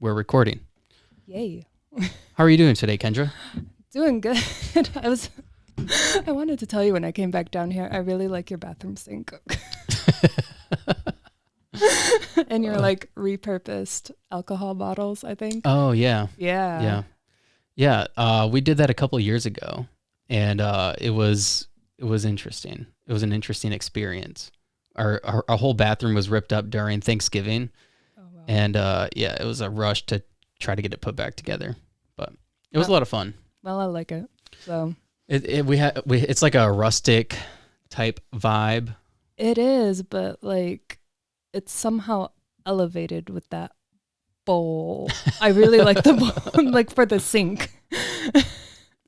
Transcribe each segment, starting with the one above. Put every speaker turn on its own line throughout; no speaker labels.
we're recording.
Yay.
How are you doing today, Kendra?
Doing good. I wanted to tell you when I came back down here, I really like your bathroom sink. And your like repurposed alcohol bottles, I think.
Oh, yeah.
Yeah.
Yeah. We did that a couple of years ago, and it was interesting. It was an interesting experience. Our whole bathroom was ripped up during Thanksgiving.
Oh, wow.
And it was a rush to try to get it put back together, but it was a lot of fun.
Well, I like it. So
it's like a rustic type vibe.
it is, but like it's somehow elevated with that bowl. I really like the bowl, like for the sink.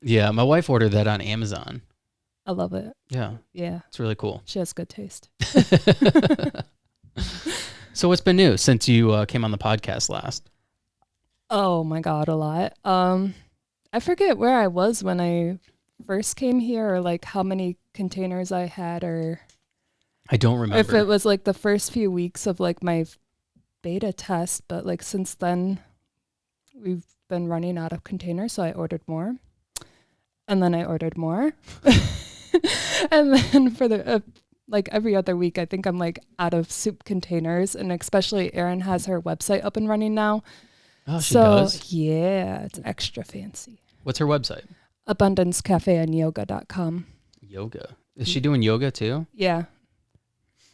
Yeah, my wife ordered that on Amazon.
I love it.
Yeah, it's really cool.
She has good taste.
So what's been new since you came on the podcast last?
Oh my God, a lot. I forget where I was when I first came here, or like how many containers I had, or
I don't remember.
if it was like the first few weeks of like my beta test, but like since then we've been running out of containers, so I ordered more. And then I ordered more. And then for the like every other week, I think I'm like out of soup containers, and especially Erin has her website up and running now.
Oh, she does?
Yeah, it's extra fancy.
What's her website?
AbundanceCafeandYoga.com.
Yoga. Is she doing yoga too?
Yeah.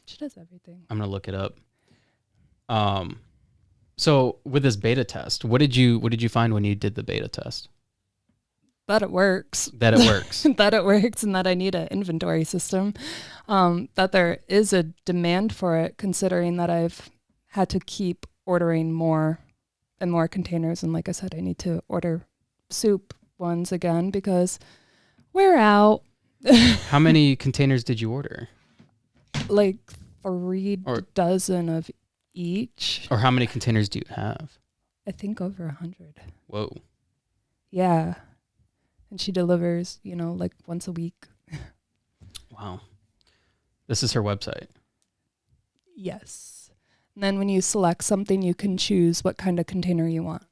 She does everything.
I'm gonna look it up. So with this beta test, what did you find when you did the beta test?
That it works.
That it works.
That it works, and that I need an inventory system. That there is a demand for it, considering that I've had to keep ordering more and more containers. And like I said, I need to order soup ones again because we're out.
How many containers did you order?
Like 3 dozen of each.
Or how many containers do you have?
I think over 100.
Whoa.
Yeah. And she delivers, like once a week.
Wow. This is her website.
Yes. And then when you select something, you can choose what kind of container you want.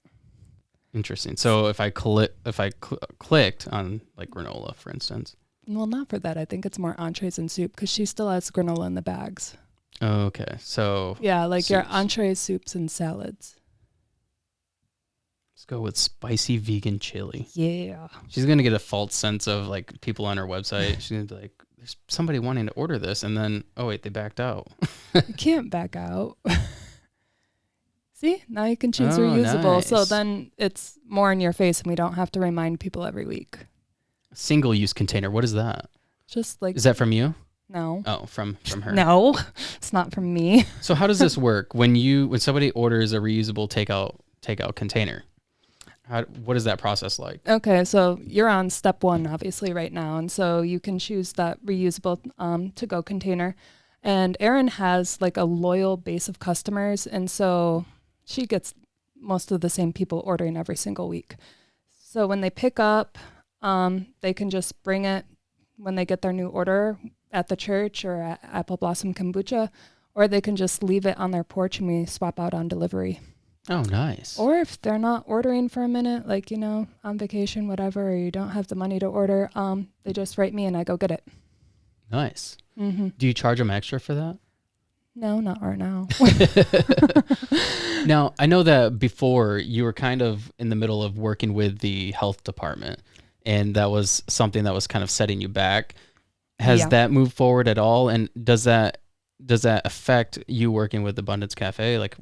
Interesting. So if I clicked on like granola, for instance.
Well, not for that. I think it's more entrees and soup because she still has granola in the bags.
Oh, okay. So
yeah, like
soups.
Your entrees, soups, and salads.
Let's go with spicy vegan chili.
Yeah.
She's going to get a false sense of like people on her website. She's going to be like, there's somebody wanting to order this. And then, oh wait, they backed out.
You can't back out. See, now you can choose reusable.
Nice.
So then it's more in your face and we don't have to remind people every week.
Single-use container. What is that?
Just like.
Is that from you?
No.
Oh, from her.
No, it's not from me.
So how does this work when somebody orders a reusable takeout container? What is that process like?
Okay, so you're on step 1, obviously, right now. And so you can choose that reusable to-go container. And Erin has like a loyal base of customers. And so she gets most of the same people ordering every single week. So when they pick up, they can just bring it when they get their new order at the church or at Apple Blossom Kombucha, or they can just leave it on their porch and we swap out on delivery.
Oh, nice.
Or if they're not ordering for a minute, like, on vacation, whatever, or you don't have the money to order, they just write me and I go get it.
Nice.
Mm-hmm.
Do you charge them extra for that?
No, not right now.
Now, I know that before you were kind of in the middle of working with the health department, and that was something that was kind of setting you back. Has that moved forward at all? And does that affect you working with Abundance Cafe? Like,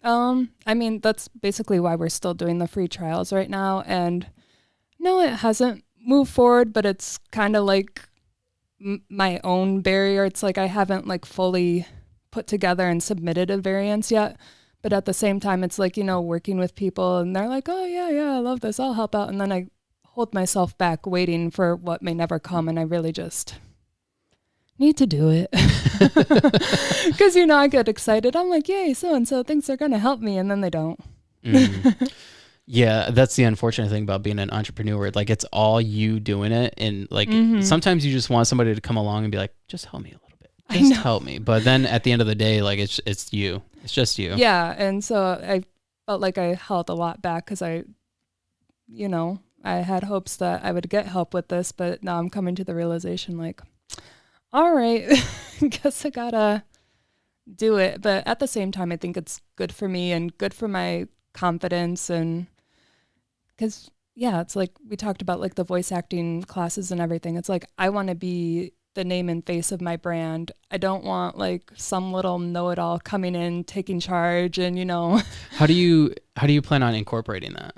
I mean, that's basically why we're still doing the free trials right now. And no, it hasn't moved forward, but it's kind of like my own barrier. It's like I haven't like fully put together and submitted a variance yet. But at the same time, it's like, working with people and they're like, oh yeah, I love this. I'll help out. And then I hold myself back waiting for what may never come. And I really just need to do it. Because, I get excited. I'm like, yay, so-and-so thinks they're going to help me. And then they don't.
Yeah, that's the unfortunate thing about being an entrepreneur. Like, it's all you doing it. And like, sometimes you just want somebody to come along and be like, just help me a little bit. Just help me. But then at the end of the day, like, it's you. It's just you.
Yeah. And so I felt like I held a lot back because I had hopes that I would get help with this, but now I'm coming to the realization like, all right, guess I gotta do it. But at the same time, I think it's good for me and good for my confidence. And because, yeah, it's like we talked about like the voice acting classes and everything. It's like I want to be the name and face of my brand. I don't want like some little know-it-all coming in, taking charge and,
How do you plan on incorporating that,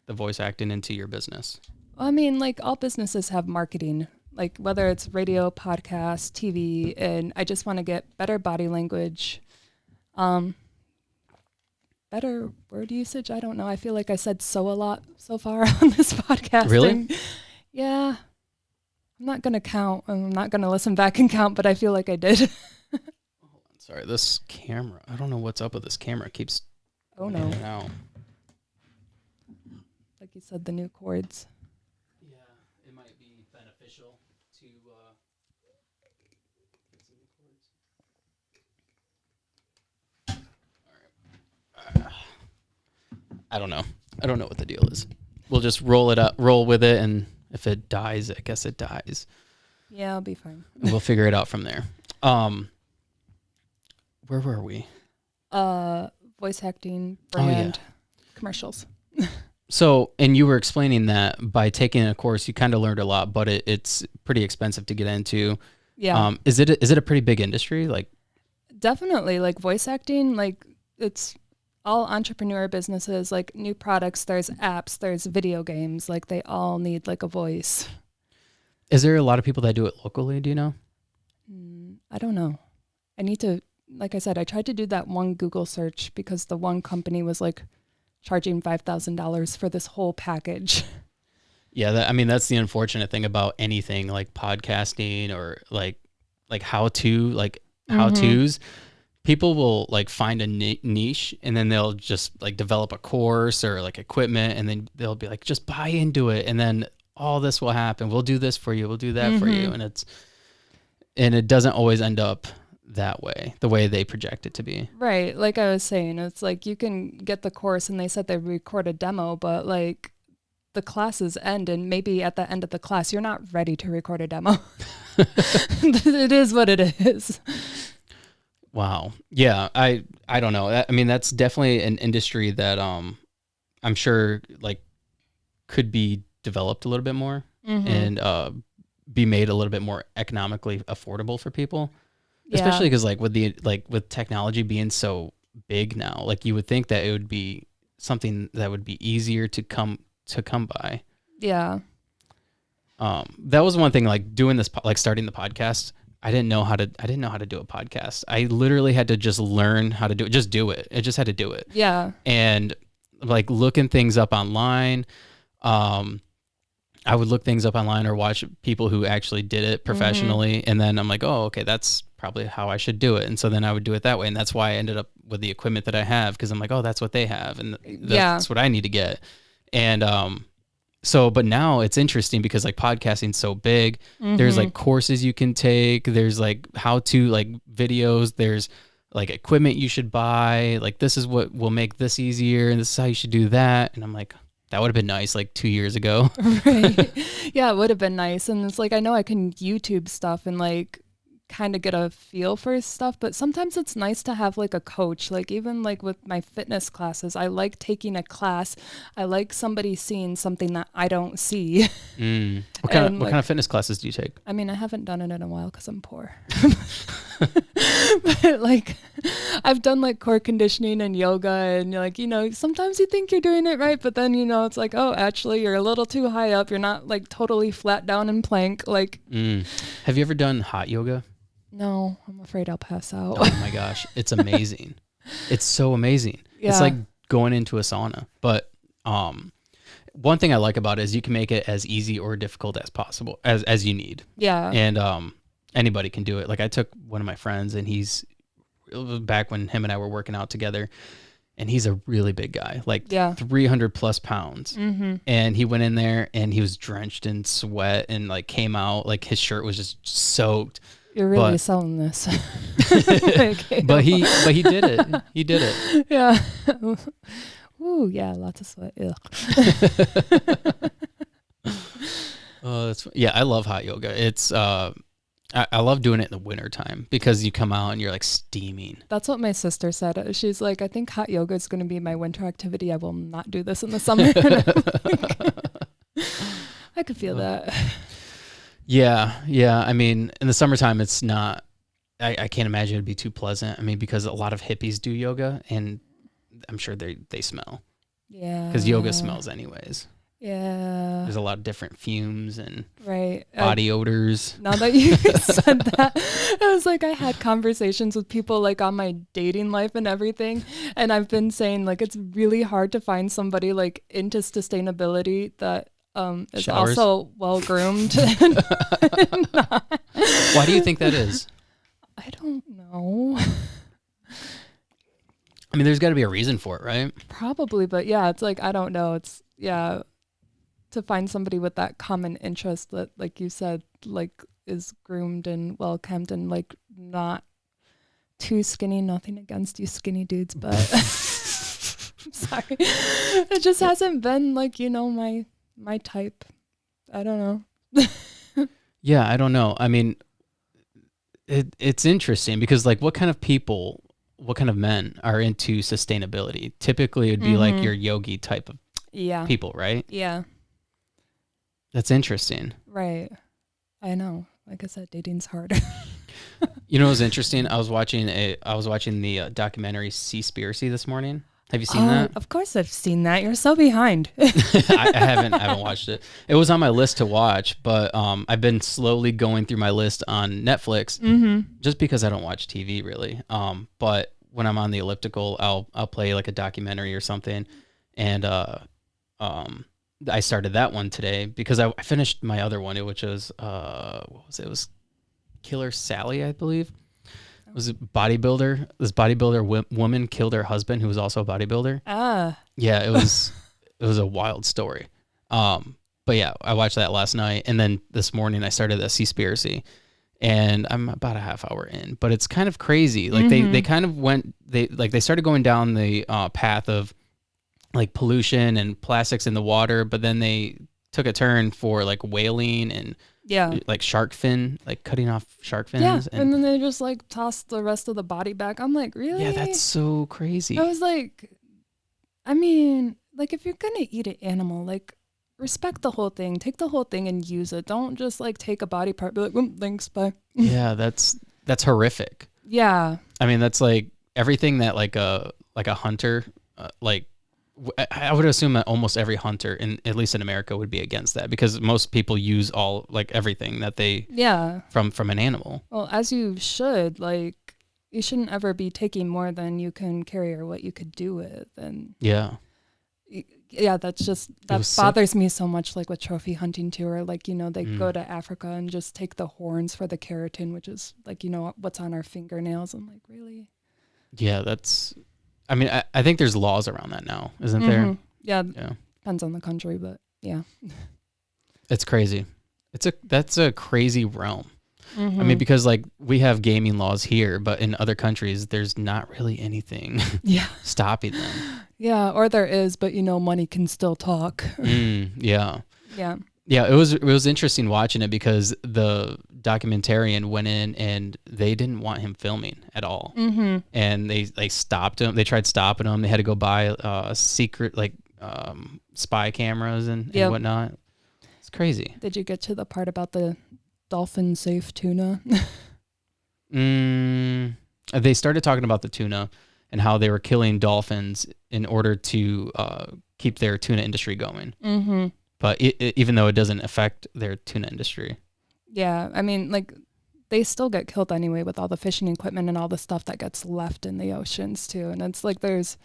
the voice acting, into your business?
I mean, like all businesses have marketing, like whether it's radio, podcast, TV, and I just want to get better body language, better word usage. I don't know. I feel like I said so a lot so far on this podcast.
Really?
Yeah. I'm not going to count. I'm not going to listen back and count, but I feel like I did.
Sorry, this camera. I don't know what's up with this camera. It keeps in and out.
Like you said, the new cords.
Yeah, it might be beneficial to get some new cords. All right. I don't know. I don't know what the deal is. We'll just roll with it, and if it dies, I guess it dies.
Yeah, I'll be fine.
We'll figure it out from there. Where were we?
Voice acting, brand, commercials.
So, and you were explaining that by taking a course, you kind of learned a lot, but it's pretty expensive to get into.
Yeah.
Is it a pretty big industry? Like,
definitely, like voice acting, like it's all entrepreneur businesses, like new products, there's apps, there's video games, like they all need like a voice.
Is there a lot of people that do it locally? Do you know?
I don't know. I need to, like I said, I tried to do that one Google search because the one company was like charging $5,000 for this whole package.
Yeah, that's the unfortunate thing about anything like podcasting or like how-tos. People will like find a niche and then they'll just like develop a course or like equipment, and then they'll be like, just buy into it, and then all this will happen. We'll do this for you. We'll do that for you. And it doesn't always end up that way, the way they project it to be.
Right. Like I was saying, it's like you can get the course and they said they record a demo, but like the classes end and maybe at the end of the class, you're not ready to record a demo. It is what it is.
Wow. Yeah. I don't know. I mean, that's definitely an industry that I'm sure like could be developed a little bit more and be made a little bit more economically affordable for people. Yeah. Especially because like with technology being so big now, like you would think that it would be something that would be easier to come by.
Yeah.
That was one thing, like doing this, like starting the podcast. I didn't know how to do a podcast. I literally had to just learn how to do it. Just do it. I just had to do it.
Yeah.
And like looking things up online. I would look things up online or watch people who actually did it professionally. And then I'm like, oh, okay, that's probably how I should do it. And so then I would do it that way. And that's why I ended up with the equipment that I have, because I'm like, oh, that's what they have. And that's what I need to get. And but now it's interesting because like podcasting's so big. There's like courses you can take. There's like how to like videos. There's like equipment you should buy. Like this is what will make this easier. And this is how you should do that. And I'm like, that would have been nice like 2 years ago.
Right. Yeah, it would have been nice. And it's like, I know I can YouTube stuff and like kind of get a feel for stuff, but sometimes it's nice to have like a coach. Like even like with my fitness classes, I like taking a class. I like somebody seeing something that I don't see.
What kind of fitness classes do you take?
I mean, I haven't done it in a while because I'm poor. But like I've done like core conditioning and yoga, and you're like, sometimes you think you're doing it right, but then it's like, oh, actually you're a little too high up. You're not like totally flat down in plank. Like
Have you ever done hot yoga?
No, I'm afraid I'll pass out.
Oh my gosh, it's amazing. It's so amazing. Yeah. It's like going into a sauna. But one thing I like about it is you can make it as easy or difficult as possible, as you need.
Yeah.
And anybody can do it. Like I took one of my friends, and it was back when him and I were working out together, and he's a really big guy, like 300 plus pounds. And he went in there and he was drenched in sweat and like came out, like his shirt was just soaked.
You're really selling this.
Okay. But he did it. He did it.
Yeah. Ooh, yeah, lots of sweat. Ugh.
Oh, yeah, I love hot yoga. It's I love doing it in the wintertime because you come out and you're like steaming.
That's what my sister said. She's like, I think hot yoga is going to be my winter activity. I will not do this in the summer. I could feel that.
Yeah. I mean, in the summertime, it's not. I can't imagine it'd be too pleasant. I mean, because a lot of hippies do yoga, and I'm sure they smell.
Yeah.
Because yoga smells anyways.
Yeah.
There's a lot of different fumes and
right.
body odors.
Now that you said that, I was like, I had conversations with people like on my dating life and everything. And I've been saying like, it's really hard to find somebody like into sustainability that is
Showers.
Also well-groomed.
Why do you think that is?
I don't know.
I mean, there's got to be a reason for it, right?
Probably, but yeah, it's like, I don't know. It's, yeah, to find somebody with that common interest that, like you said, like is groomed and well-kept and like not too skinny. Nothing against you skinny dudes, but I'm sorry. It just hasn't been like, you know, my type. I don't know.
Yeah, I don't know. I mean, it's interesting because like what kind of men are into sustainability? Typically it'd be like your yogi type of people, right?
Yeah.
That's interesting.
Right. I know. Like I said, dating's hard.
You know, it was interesting. I was watching the documentary Seaspiracy this morning. Have you seen that?
Of course I've seen that. You're so behind.
I haven't watched it. It was on my list to watch, but I've been slowly going through my list on Netflix just because I don't watch TV really. But when I'm on the elliptical, I'll play like a documentary or something, and I started that one today because I finished my other one, which was what was it? It was Killer Sally, I believe. It was a bodybuilder. This bodybuilder woman killed her husband, who was also a bodybuilder. Yeah, it was a wild story. But yeah, I watched that last night, and then this morning I started the Seaspiracy, and I'm about a half hour in. But it's kind of crazy. Like they kind of they started going down the path of like pollution and plastics in the water, but then they took a turn for like whaling and like shark fin, like cutting off shark fins.
Yeah, and then they just like tossed the rest of the body back. I'm like, really?
Yeah, that's so crazy.
I was like, I mean, like if you're gonna eat an animal, like respect the whole thing, take the whole thing and use it. Don't just like take a body part, be like, thanks, bye.
Yeah, that's horrific.
Yeah.
I mean, that's like everything that like a hunter, like I would assume that almost every hunter, at least in America, would be against that because most people use all like everything that they from an animal.
Well, as you should, like you shouldn't ever be taking more than you can carry or what you could do with. And that bothers me so much, like with trophy hunting too, or like, you know, they go to Africa and just take the horns for the keratin, which is like, you know, what's on our fingernails. I'm like, really?
Yeah, I mean, I think there's laws around that now, isn't there?
Yeah. Depends on the country, but yeah.
It's crazy. That's a crazy realm. I mean, because like we have gaming laws here, but in other countries, there's not really anything stopping them.
Yeah, or there is, but you know, money can still talk.
Yeah.
Yeah.
Yeah, it was interesting watching it because the documentarian went in and they didn't want him filming at all, and they stopped him. They tried stopping him. They had to go buy secret like spy cameras and whatnot. It's crazy.
Did you get to the part about the dolphin safe tuna?
They started talking about the tuna and how they were killing dolphins in order to keep their tuna industry going. But even though it doesn't affect their tuna industry.
Yeah, I mean, like, they still get killed anyway with all the fishing equipment and all the stuff that gets left in the oceans, too. And it's like there's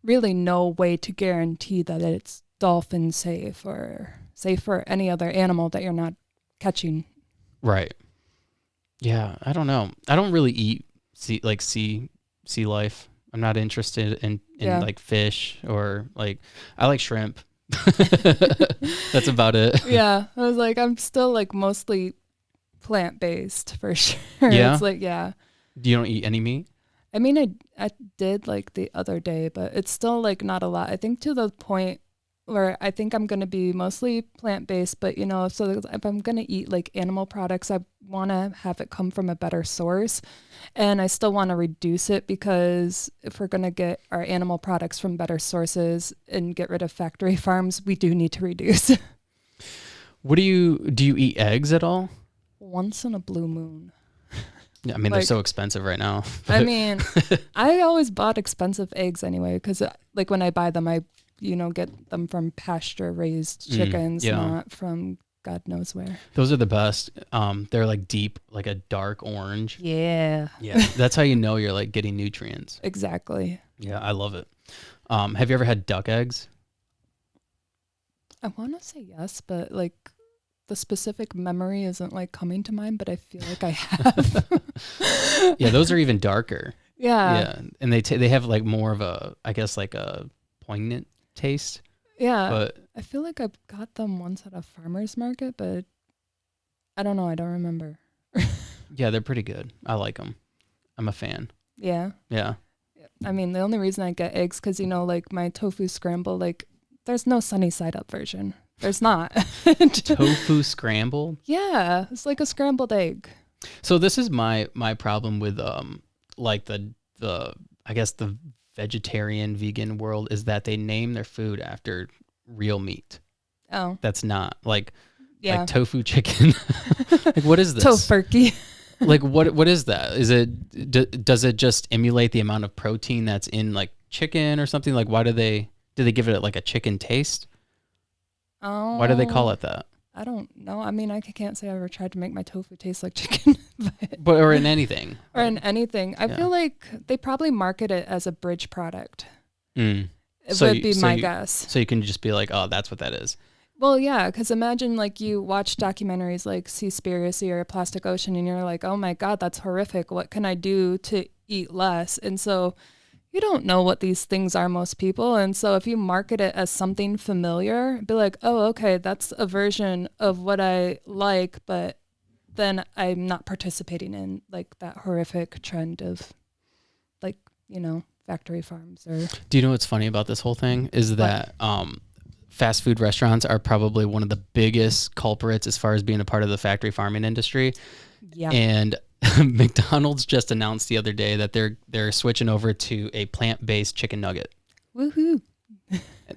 really no way to guarantee that it's dolphin safe or safe for any other animal that you're not catching.
Right. Yeah, I don't know. I don't really eat sea life. I'm not interested in like fish or like I like shrimp. That's about it.
Yeah, I was like, I'm still like mostly plant-based for sure.
Yeah?
It's like, yeah.
You don't eat any meat?
I mean, I did like the other day, but it's still like not a lot. I think to the point where I think I'm going to be mostly plant-based, but you know, so if I'm going to eat like animal products, I want to have it come from a better source. And I still want to reduce it because if we're going to get our animal products from better sources and get rid of factory farms, we do need to reduce.
Do you eat eggs at all?
Once in a blue moon.
Yeah, I mean, they're so expensive right now.
I mean, I always bought expensive eggs anyway, because like when I buy them, I, you know, get them from pasture raised chickens, not from God knows where.
Those are the best. They're like deep, like a dark orange.
Yeah.
Yeah. That's how you know you're like getting nutrients.
Exactly.
Yeah, I love it. Have you ever had duck eggs?
I want to say yes, but like the specific memory isn't like coming to mind, but I feel like I have.
Yeah, those are even darker.
Yeah.
Yeah, and they have like more of a, I guess, like a poignant taste.
Yeah.
But
I feel like I got them once at a farmer's market, but I don't know. I don't remember.
yeah, they're pretty good. I like them. I'm a fan.
Yeah.
Yeah.
I mean, the only reason I get eggs, because, you know, like my tofu scramble, like there's no sunny side up version. There's not.
Tofu scrambled?
Yeah, it's like a scrambled egg.
So this is my problem with like the I guess the vegetarian vegan world is that they name their food after real meat.
Oh.
That's not like tofu chicken. Like what is this?
Tofurkey.
Like what is that? Is it does it just emulate the amount of protein that's in like chicken or something? Like why do they give it like a chicken taste?
Oh.
Why do they call it that?
I don't know. I mean, I can't say I ever tried to make my tofu taste like chicken.
But or in anything.
Or in anything. I feel like they probably market it as a bridge product. It would be my guess.
So you can just be like, oh, that's what that is.
Well, yeah, because imagine like you watch documentaries like Seaspiracy or Plastic Ocean and you're like, oh my God, that's horrific. What can I do to eat less? And so you don't know what these things are, most people. And so if you market it as something familiar, be like, oh, okay, that's a version of what I like, but then I'm not participating in like that horrific trend of like, you know, factory farms. Or
do you know what's funny about this whole thing is that fast food restaurants are probably one of the biggest culprits as far as being a part of the factory farming industry.
Yeah.
And McDonald's just announced the other day that they're switching over to a plant-based chicken nugget.
Woohoo.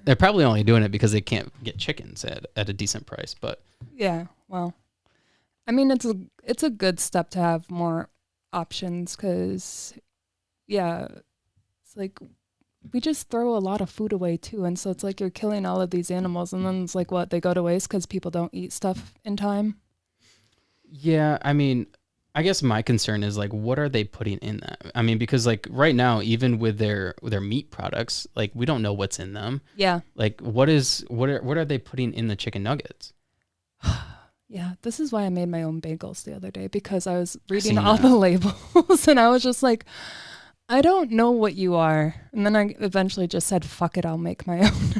They're probably only doing it because they can't get chickens at a decent price, but
yeah, well, I mean, it's a good step to have more options because, yeah, it's like we just throw a lot of food away too, and so it's like you're killing all of these animals, and then it's like what, they go to waste because people don't eat stuff in time.
Yeah, I mean, I guess my concern is like, what are they putting in that? I mean, because like right now, even with their meat products, like we don't know what's in them.
Yeah.
Like what are they putting in the chicken nuggets?
Yeah, this is why I made my own bagels the other day, because I was reading all the labels and I was just like, I don't know what you are. And then I eventually just said, fuck it, I'll make my own.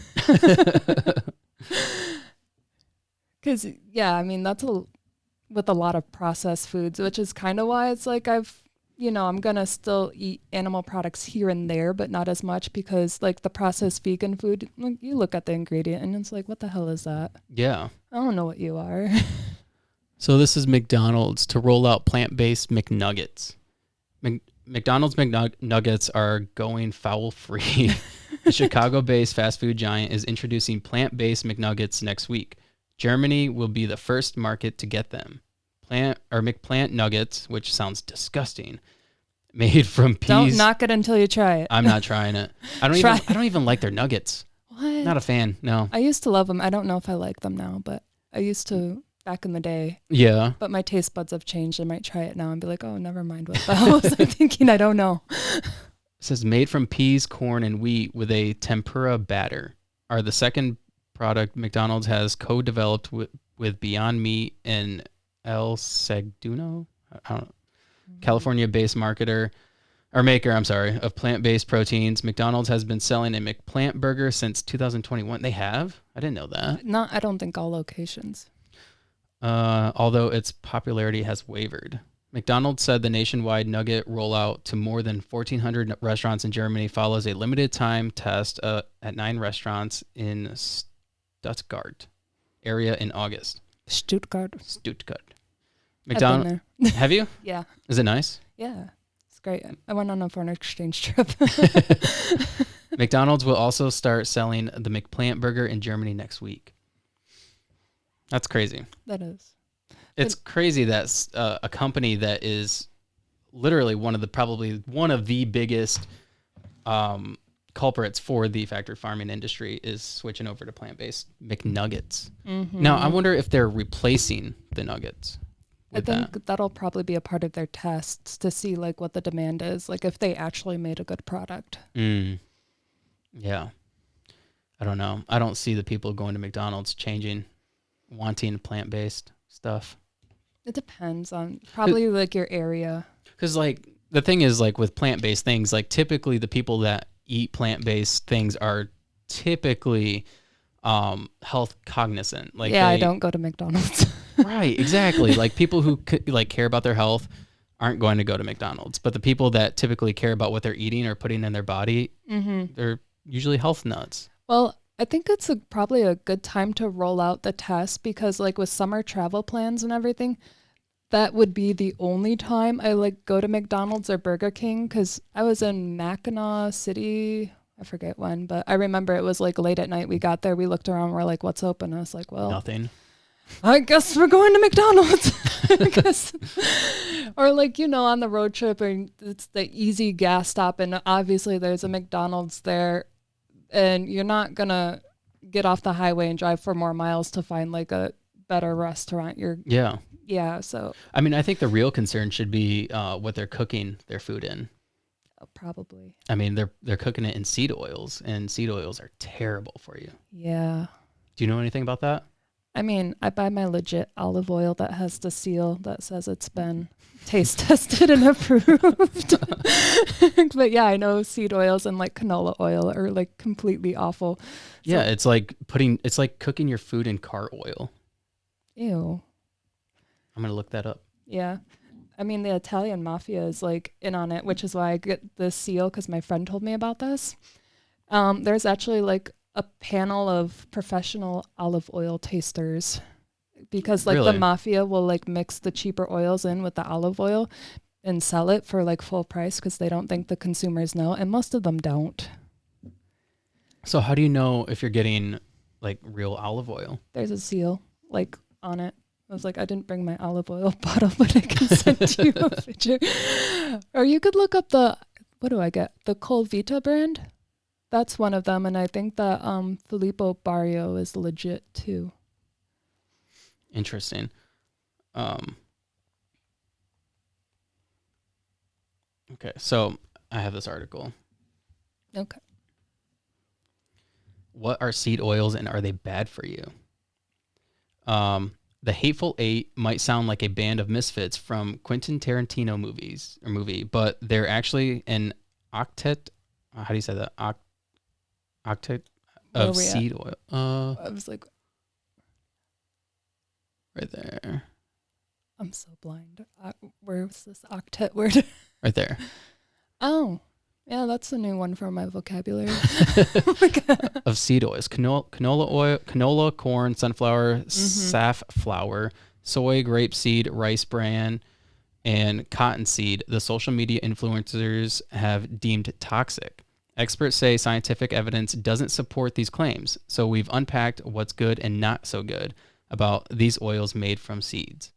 Because, yeah, I mean, with a lot of processed foods, which is kind of why it's like I'm going to still eat animal products here and there, but not as much, because like the processed vegan food, like, you look at the ingredient and it's like, what the hell is that?
Yeah.
I don't know what you are.
So this is McDonald's to roll out plant-based McNuggets. McDonald's McNuggets are going foul-free. The Chicago-based fast food giant is introducing plant-based McNuggets next week. Germany will be the first market to get them. McPlant nuggets, which sounds disgusting, made from peas.
Don't knock it until you try it.
I'm not trying it. I don't even like their nuggets.
What?
Not a fan. No.
I used to love them. I don't know if I like them now, but I used to back in the day.
Yeah.
But my taste buds have changed. I might try it now and be like, oh, never mind. What the hell was I thinking? I don't know.
It says made from peas, corn, and wheat with a tempura batter. Are the second product McDonald's has co-developed with Beyond Meat and El Segundo, California-based maker of plant-based proteins. McDonald's has been selling a McPlant burger since 2021. They have? I didn't know that.
Not, I don't think all locations.
Although its popularity has wavered. McDonald's said the nationwide nugget rollout to more than 1,400 restaurants in Germany follows a limited time test at 9 restaurants in Stuttgart area in August.
Stuttgart.
I've been there. Have you?
Yeah.
Is it nice?
Yeah. It's great. I went on a foreign exchange trip.
McDonald's will also start selling the McPlant burger in Germany next week. That's crazy.
That is.
It's crazy that a company that is literally probably one of the biggest culprits for the factory farming industry is switching over to plant-based McNuggets. Mm-hmm. Now, I wonder if they're replacing the nuggets.
I think that'll probably be a part of their tests to see like what the demand is, like if they actually made a good product.
Yeah. I don't know. I don't see the people going to McDonald's wanting plant-based stuff.
It depends on probably like your area.
Because like the thing is like with plant-based things, like typically the people that eat plant-based things are typically health cognizant. Like
I don't go to McDonald's.
Right, exactly. Like people who like care about their health aren't going to go to McDonald's, but the people that typically care about what they're eating or putting in their body, they're usually health nuts.
Well, I think it's probably a good time to roll out the test because like with summer travel plans and everything, that would be the only time I like go to McDonald's or Burger King because I was in Mackinac City. I forget when, but I remember it was like late at night. We got there, we looked around, we're like, what's open? I was like, well,
nothing.
I guess we're going to McDonald's. Or like, on the road trip and it's the easy gas stop and obviously there's a McDonald's there and you're not going to get off the highway and drive 4 more miles to find like a better restaurant. Yeah. So,
I mean, I think the real concern should be what they're cooking their food in.
Probably.
I mean, they're cooking it in seed oils and seed oils are terrible for you.
Yeah.
Do you know anything about that?
I mean, I buy my legit olive oil that has the seal that says it's been taste tested and approved. But yeah, I know seed oils and like canola oil are like completely awful.
Yeah, it's like cooking your food in car oil.
Ew.
I'm going to look that up.
Yeah. I mean, the Italian mafia is like in on it, which is why I get the seal because my friend told me about this. There's actually like a panel of professional olive oil tasters because like
Really?
the mafia will like mix the cheaper oils in with the olive oil and sell it for like full price because they don't think the consumers know, and most of them don't.
So how do you know if you're getting like real olive oil?
There's a seal like on it. I was like, I didn't bring my olive oil bottle, but I can send you a picture. Or you could look up the Colvita brand. That's one of them, and I think that Filippo Barrio is legit too.
Interesting. Okay, so I have this article.
Okay.
What are seed oils and are they bad for you? The Hateful Eight might sound like a band of misfits from Quentin Tarantino movie, but they're actually an octet. How do you say that? Octet of seed oil.
I was like,
right there.
I'm so blind. Where's this octet word?
Right there.
Oh, yeah, that's a new one for my vocabulary.
Of seed oils: canola oil, canola, corn, sunflower, safflower, soy, grapeseed, rice bran, and cottonseed. The social media influencers have deemed toxic. Experts say scientific evidence doesn't support these claims, so we've unpacked what's good and not so good about these oils made from seeds.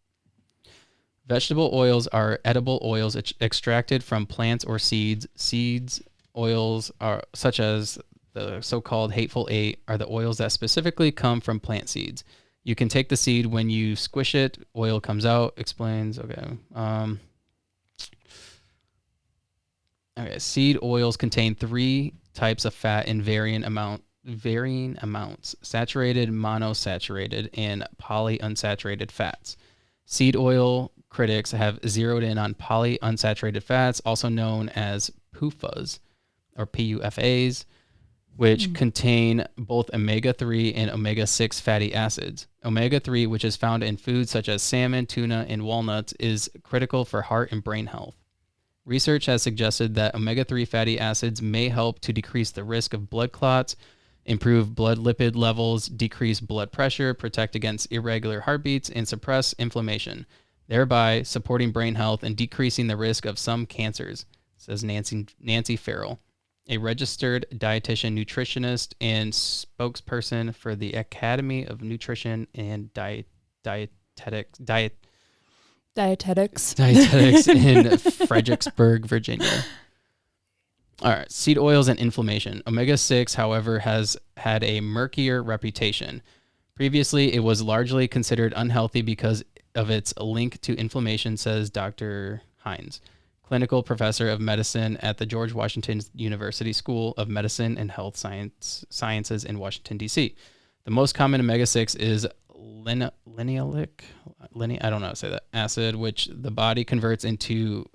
Vegetable oils are edible oils extracted from plants or seeds. Seeds oils are such as the so-called Hateful Eight are the oils that specifically come from plant seeds. You can take the seed when you squish it, oil comes out, explains. Okay. Seed oils contain 3 types of fat in varying amounts: saturated, monosaturated, and polyunsaturated fats. Seed oil critics have zeroed in on polyunsaturated fats, also known as PUFAs or PUFAs, which contain both omega-3 and omega-6 fatty acids. Omega-3, which is found in foods such as salmon, tuna, and walnuts, is critical for heart and brain health. Research has suggested that omega-3 fatty acids may help to decrease the risk of blood clots, improve blood lipid levels, decrease blood pressure, protect against irregular heartbeats, and suppress inflammation, thereby supporting brain health and decreasing the risk of some cancers, says Nancy Farrell, a registered dietitian, nutritionist, and spokesperson for the Academy of Nutrition and Dietetics in Fredericksburg, Virginia. All right, seed oils and inflammation. Omega-6, however, has had a murkier reputation. Previously, it was largely considered unhealthy because of its link to inflammation, says Dr. Hines, clinical professor of medicine at the George Washington University School of Medicine and Health Sciences in Washington, D.C. The most common omega-6 is linoleic, I don't know how to say that, acid, which the body converts into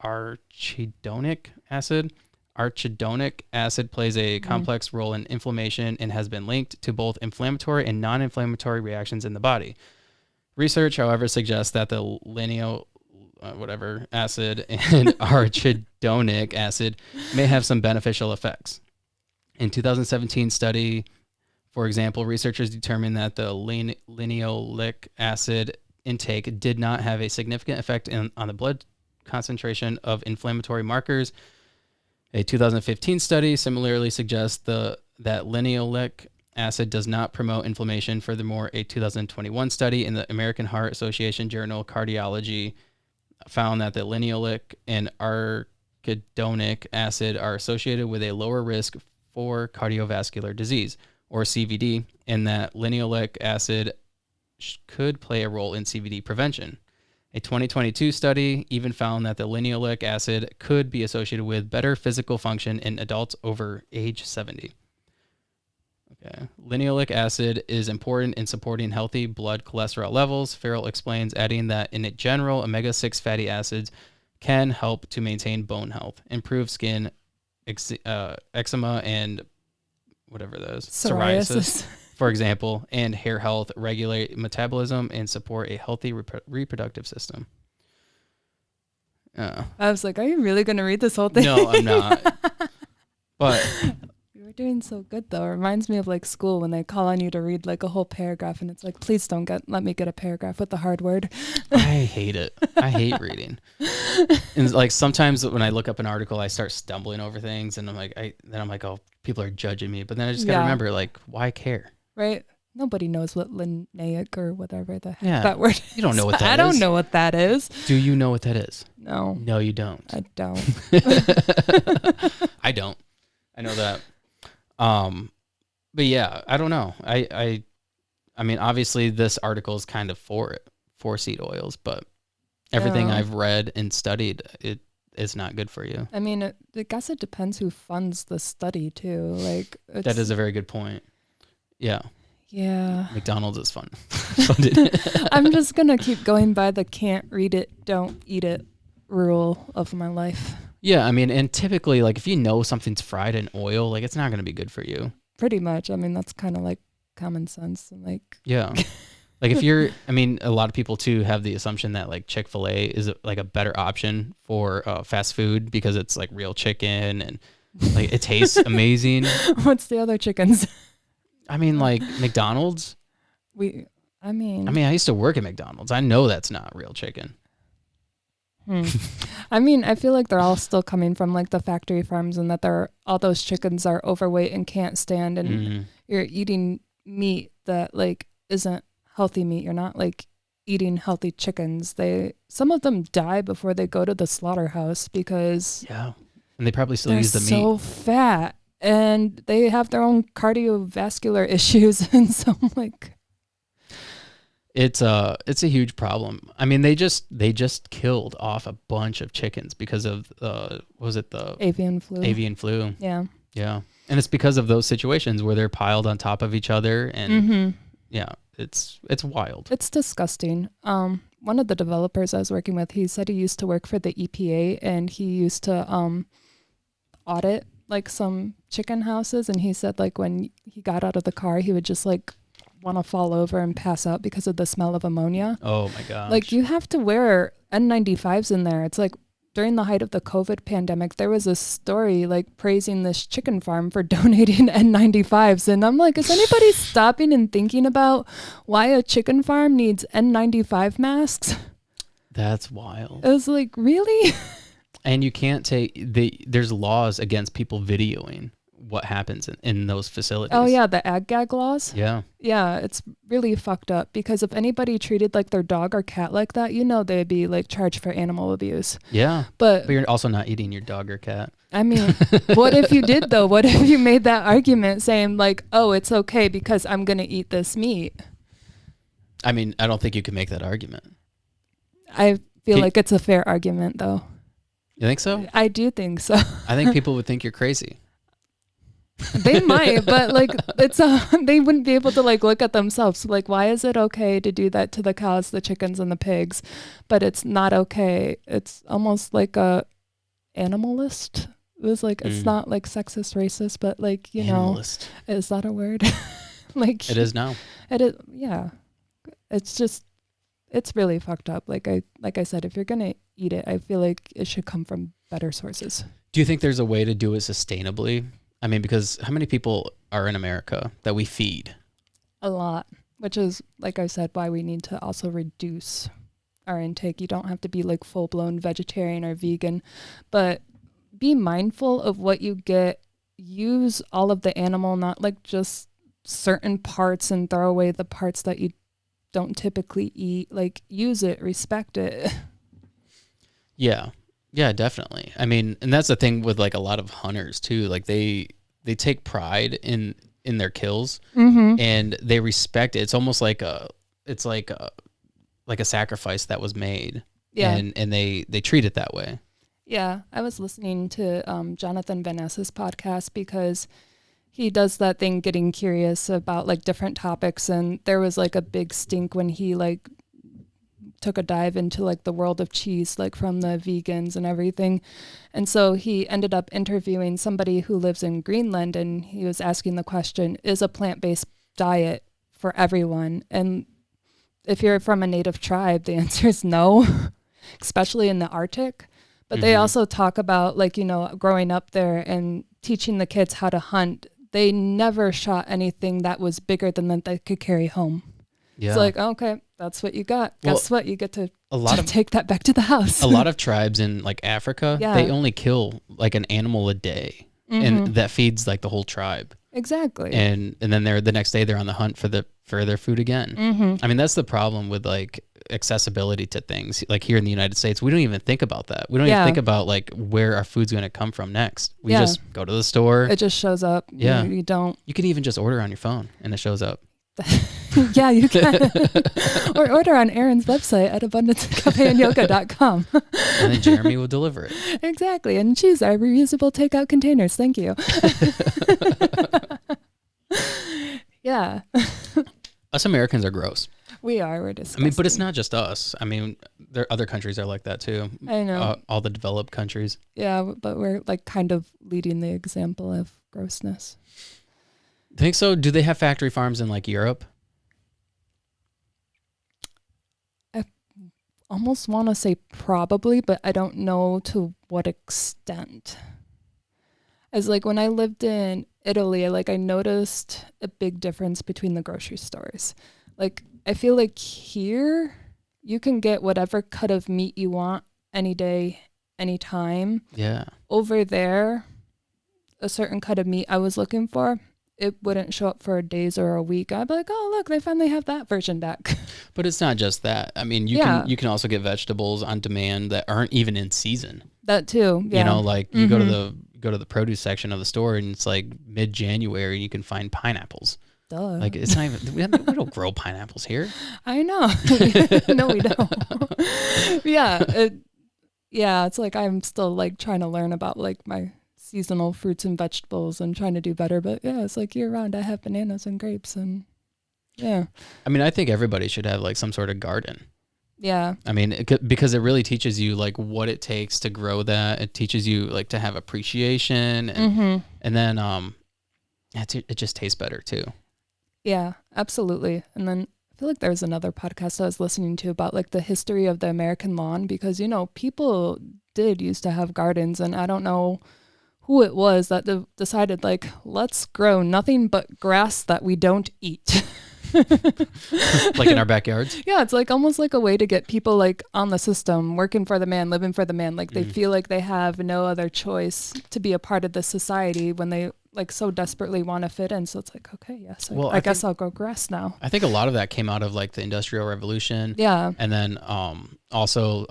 arachidonic acid. Arachidonic acid plays a complex role in inflammation and has been linked to both inflammatory and non-inflammatory reactions in the body. Research, however, suggests that the acid and arachidonic acid may have some beneficial effects. In 2017 study, for example, researchers determined that the linoleic acid intake did not have a significant effect on the blood concentration of inflammatory markers. A 2015 study similarly suggests that linoleic acid does not promote inflammation. Furthermore, a 2021 study in the American Heart Association Journal Cardiology found that the linoleic and arachidonic acid are associated with a lower risk for cardiovascular disease, or CVD, and that linoleic acid could play a role in CVD prevention. A 2022 study even found that the linoleic acid could be associated with better physical function in adults over age 70. Okay. Linoleic acid is important in supporting healthy blood cholesterol levels, Farrell explains, adding that in general, omega-6 fatty acids can help to maintain bone health, improve skin, eczema, and whatever those, psoriasis, for example, and hair health, regulate metabolism, and support a healthy reproductive system.
I was like, are you really going to read this whole thing?
No, I'm not. But
you were doing so good, though. It reminds me of like school when they call on you to read like a whole paragraph, and it's like, please don't let me get a paragraph with the hard word.
I hate it. I hate reading. And like sometimes when I look up an article, I start stumbling over things, and I'm like, oh, people are judging me. But then I just gotta remember, like, why care?
Right. Nobody knows what linaic or whatever the heck that word is.
You don't know what that is.
I don't know what that is.
Do you know what that is?
No.
No, you don't.
I don't.
I don't. I know that. But yeah, I don't know. I mean, obviously this article is kind of for seed oils, but everything I've read and studied, it is not good for you.
I mean, I guess it depends who funds the study too. Like
that is a very good point. Yeah.
Yeah.
McDonald's is fun.
I'm just going to keep going by the can't read it, don't eat it rule of my life.
Yeah. I mean, and typically, like, if you know something's fried in oil, like, it's not going to be good for you.
Pretty much. I mean, that's kind of like common sense. And like,
yeah. Like, a lot of people too have the assumption that like Chick-fil-A is like a better option for fast food because it's like real chicken and like it tastes amazing.
What's the other chickens?
I mean, like McDonald's.
I mean,
I used to work at McDonald's. I know that's not real chicken.
I mean, I feel like they're all still coming from like the factory farms, and that all those chickens are overweight and can't stand, and you're eating meat that like isn't healthy meat. You're not like eating healthy chickens. Some of them die before they go to the slaughterhouse because
and they probably still use the meat.
So fat. And they have their own cardiovascular issues, and so I'm like,
it's a huge problem. I mean, they just killed off a bunch of chickens because of the
avian flu?
Avian flu.
Yeah.
Yeah, and it's because of those situations where they're piled on top of each other, and it's wild.
It's disgusting. One of the developers I was working with, he said he used to work for the EPA, and he used to audit like some chicken houses, and he said like when he got out of the car, he would just like want to fall over and pass out because of the smell of ammonia.
Oh my gosh.
Like you have to wear N95s in there. It's like during the height of the COVID pandemic, there was a story like praising this chicken farm for donating N95s. And I'm like, is anybody stopping and thinking about why a chicken farm needs N95 masks?
That's wild.
It was like, really?
And you can't there's laws against people videoing what happens in those facilities.
Oh yeah, the ag gag laws.
Yeah.
Yeah, it's really fucked up because if anybody treated like their dog or cat like that, you know they'd be like charged for animal abuse.
Yeah.
But
you're also not eating your dog or cat.
I mean, what if you did though? What if you made that argument saying like, oh, it's okay because I'm going to eat this meat?
I mean, I don't think you can make that argument.
I feel like it's a fair argument though.
You think so?
I do think so.
I think people would think you're crazy.
They might, but like they wouldn't be able to like look at themselves. Like, why is it okay to do that to the cows, the chickens, and the pigs, but it's not okay? It's almost like a animalist. It was like it's not like sexist, racist, but like animalist. Is that a word? Like
it is now.
It is. Yeah, it's just it's really fucked up. Like I said, if you're gonna eat it, I feel like it should come from better sources.
Do you think there's a way to do it sustainably? I mean, because how many people are in America that we feed?
A lot, which is, like I said, why we need to also reduce our intake. You don't have to be like full-blown vegetarian or vegan, but be mindful of what you get. Use all of the animal, not like just certain parts and throw away the parts that you don't typically eat. Like use it, respect it.
Yeah. Yeah, definitely. I mean, and that's the thing with like a lot of hunters too. Like they take pride in their kills and they respect it. It's almost like a sacrifice that was made. Yeah. And they treat it that way.
Yeah. I was listening to Jonathan Van Ness's podcast because he does that thing getting curious about like different topics, and there was like a big stink when he like took a dive into like the world of cheese, like from the vegans and everything. And so he ended up interviewing somebody who lives in Greenland, and he was asking the question, is a plant-based diet for everyone? And if you're from a native tribe, the answer is no, especially in the Arctic. But they also talk about like, growing up there and teaching the kids how to hunt. They never shot anything that was bigger than that they could carry home. Yeah. It's like, okay, that's what you got. Guess what? You get to take that back to the house.
A lot of tribes in like Africa, they only kill like an animal a day, and that feeds like the whole tribe.
Exactly.
And then the next day they're on the hunt for their food again. I mean, that's the problem with like accessibility to things. Like here in the United States, we don't even think about that. We don't even think about like where our food's going to come from next. We just go to the store.
It just shows up.
Yeah.
You don't.
You can even just order on your phone and it shows up.
Yeah, you can. Or order on Erin's website at abundancecafe.com.
And then Jeremy will deliver it.
Exactly. And choose our reusable takeout containers. Thank you. Yeah.
Us Americans are gross.
We are. We're disgusting.
I mean, but it's not just us. I mean, there other countries are like that too.
I know.
All the developed countries.
Yeah, but we're like kind of leading the example of grossness.
Think so? Do they have factory farms in like Europe?
I almost want to say probably, but I don't know to what extent. As like when I lived in Italy, I noticed a big difference between the grocery stores. Like I feel like here you can get whatever cut of meat you want any day, anytime.
Yeah. Over
there, a certain cut of meat I was looking for, it wouldn't show up for days or a week. I'd be like, oh, look, they finally have that version back.
But it's not just that. I mean, you can also get vegetables on demand that aren't even in season.
That too. Yeah.
Like you go to the produce section of the store and it's like mid-January and you can find pineapples.
Duh.
Like it's not even, we don't grow pineapples here.
I know. No, we don't. Yeah. It's like I'm still like trying to learn about like my seasonal fruits and vegetables and trying to do better. But yeah, it's like year round I have bananas and grapes and yeah.
I mean, I think everybody should have like some sort of garden.
Yeah.
I mean, because it really teaches you like what it takes to grow that. It teaches you like to have appreciation, and then it just tastes better too.
Yeah, absolutely. And then I feel like there was another podcast I was listening to about like the history of the American lawn, because, you know, people did used to have gardens, and I don't know who it was that decided like, let's grow nothing but grass that we don't eat.
Like in our backyards.
Yeah, it's like almost like a way to get people like on the system, working for the man, living for the man. Like they feel like they have no other choice to be a part of the society when they like so desperately want to fit in. So it's like, okay, yes, well, I guess I'll grow grass now.
I think a lot of that came out of like the Industrial Revolution.
Yeah.
And then also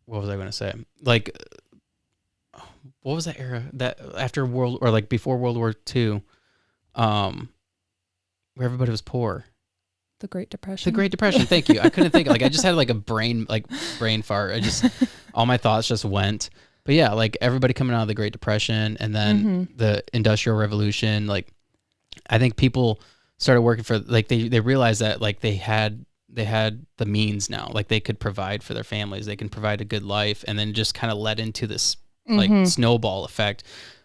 what was I going to say? Like, what was that era that after before World War II, where everybody was poor?
The Great Depression.
The Great Depression. Thank you. I couldn't think. Like I just had like a brain fart. I just all my thoughts just went. But yeah, like everybody coming out of the Great Depression and then the Industrial Revolution. Like I think people started working for like they realized that like they had the means now. Like they could provide for their families. They can provide a good life, and then just kind of led into this like snowball effect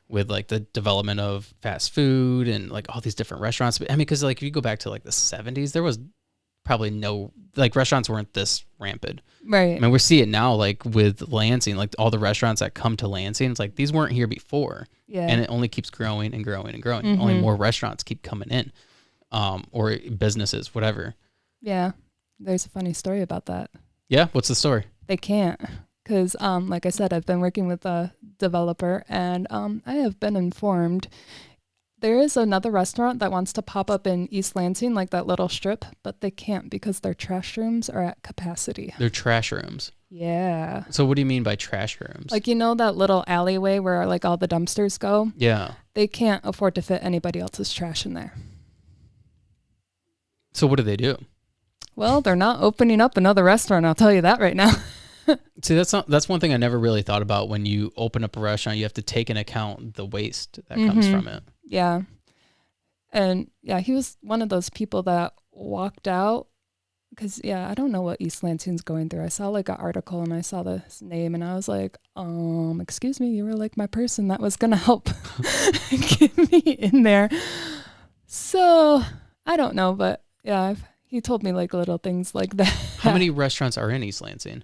with like the development of fast food and like all these different restaurants. I mean, because like if you go back to like the 70s, there was probably no like restaurants weren't this rampant.
Right.
I mean, we see it now like with Lansing, like all the restaurants that come to Lansing, it's like these weren't here before.
Yeah.
And it only keeps growing and growing and growing. Only more restaurants keep coming in, or businesses, whatever.
Yeah. There's a funny story about that.
Yeah. What's the story?
They can't. Because, like I said, I've been working with a developer, and I have been informed there is another restaurant that wants to pop up in East Lansing, like that little strip, but they can't because their trash rooms are at capacity.
They're trash rooms.
Yeah.
So what do you mean by trash rooms?
Like, you know that little alleyway where like all the dumpsters go?
Yeah.
They can't afford to fit anybody else's trash in there.
So what do they do?
Well, they're not opening up another restaurant, I'll tell you that right now.
See, that's one thing I never really thought about. When you open up a restaurant, you have to take into account the waste that comes from it.
Yeah. And yeah, he was one of those people that walked out because, yeah, I don't know what East Lansing's going through. I saw like an article and I saw this name and I was like, excuse me, you were like my person that was going to help get me in there. So I don't know, but yeah, he told me like little things like that.
How many restaurants are in East Lansing?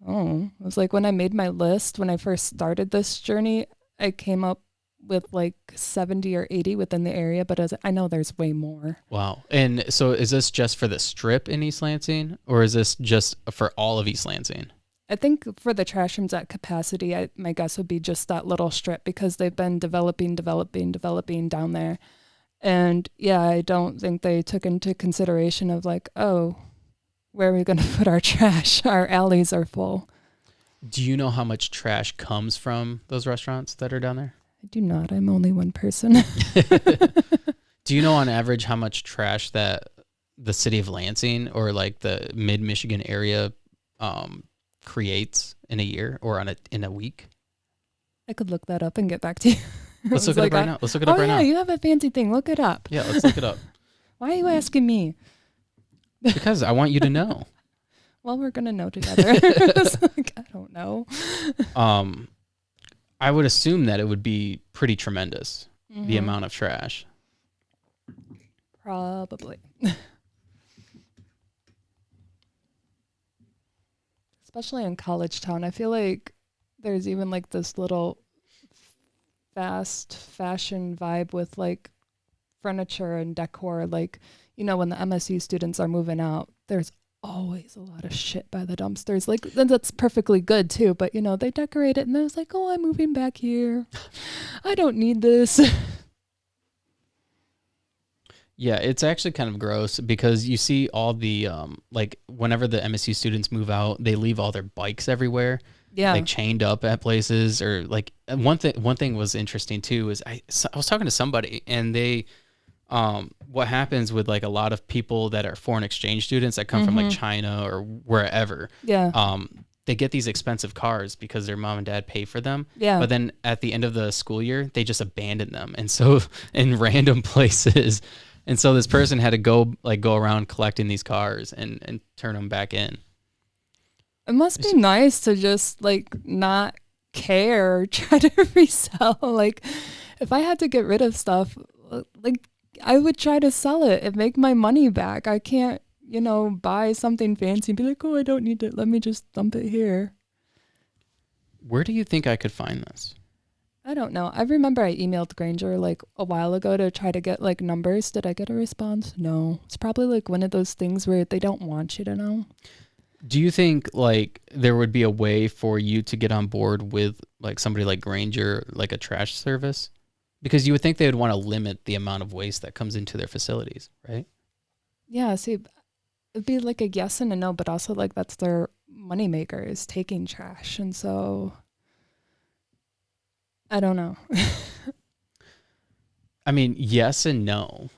Oh, it was like when I made my list, when I first started this journey, I came up with like 70 or 80 within the area, but I know there's way more.
Wow. And so is this just for the strip in East Lansing, or is this just for all of East Lansing?
I think for the trash rooms at capacity, my guess would be just that little strip because they've been developing down there. And yeah, I don't think they took into consideration of like, oh, where are we going to put our trash? Our alleys are full.
Do you know how much trash comes from those restaurants that are down there?
I do not. I'm only one person.
Do you know on average how much trash that the city of Lansing or like the mid-Michigan area creates in a year or in a week?
I could look that up and get back to you.
Let's look it up right now. Let's look it up right now.
Oh, yeah, you have a fancy thing. Look it up.
Yeah, let's look it up.
Why are you asking me?
Because I want you to know.
Well, we're going to know together. Like, I don't know.
I would assume that it would be pretty tremendous, the amount of trash.
Probably. Especially in college town. I feel like there's even like this little fast fashion vibe with like furniture and decor. Like, you know, when the MSU students are moving out, there's always a lot of shit by the dumpsters. Like, that's perfectly good too, but you know, they decorate it and then it's like, oh, I'm moving back here. I don't need this.
Yeah, it's actually kind of gross because you see all the like whenever the MSU students move out, they leave all their bikes everywhere.
Yeah.
Like chained up at places, or like one thing was interesting too is I was talking to somebody and they what happens with like a lot of people that are foreign exchange students that come from like China or wherever.
Yeah.
They get these expensive cars because their mom and dad pay for them.
Yeah.
But then at the end of the school year, they just abandon them. And so in random places, And so this person had to go around collecting these cars and turn them back in.
It must be nice to just like not care, try to resell. Like if I had to get rid of stuff, like I would try to sell it and make my money back. I can't, buy something fancy and be like, oh, I don't need it. Let me just dump it here.
Where do you think I could find this?
I don't know. I remember I emailed Granger like a while ago to try to get like numbers. Did I get a response? No. It's probably like one of those things where they don't want you to know.
Do you think like there would be a way for you to get on board with like somebody like Granger, like a trash service? Because you would think they would want to limit the amount of waste that comes into their facilities, right?
Yeah, see, it'd be like a yes and a no, but also like that's their moneymaker is taking trash. And so I don't know.
I mean, yes and no.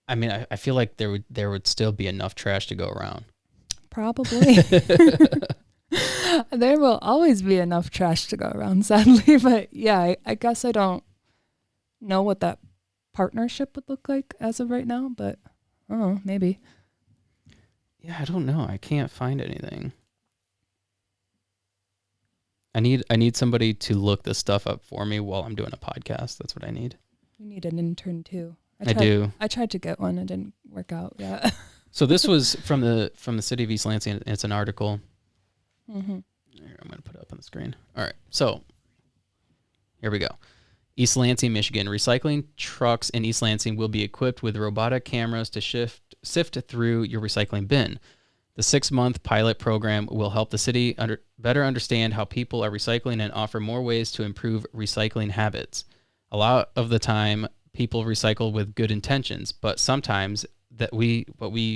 I mean, I feel like there would still be enough trash to go around.
Probably. There will always be enough trash to go around, sadly. But yeah, I guess I don't know what that partnership would look like as of right now, but oh, maybe.
Yeah, I don't know. I can't find anything. I need somebody to look this stuff up for me while I'm doing a podcast. That's what I need.
You need an intern too.
I do.
I tried to get one. It didn't work out yet.
So this was from the city of East Lansing. It's an article. Mm-hmm. Here, I'm going to put it up on the screen. All right. So here we go. East Lansing, Michigan. Recycling trucks in East Lansing will be equipped with robotic cameras to sift through your recycling bin. The 6-month pilot program will help the city better understand how people are recycling and offer more ways to improve recycling habits. A lot of the time, people recycle with good intentions, but sometimes what we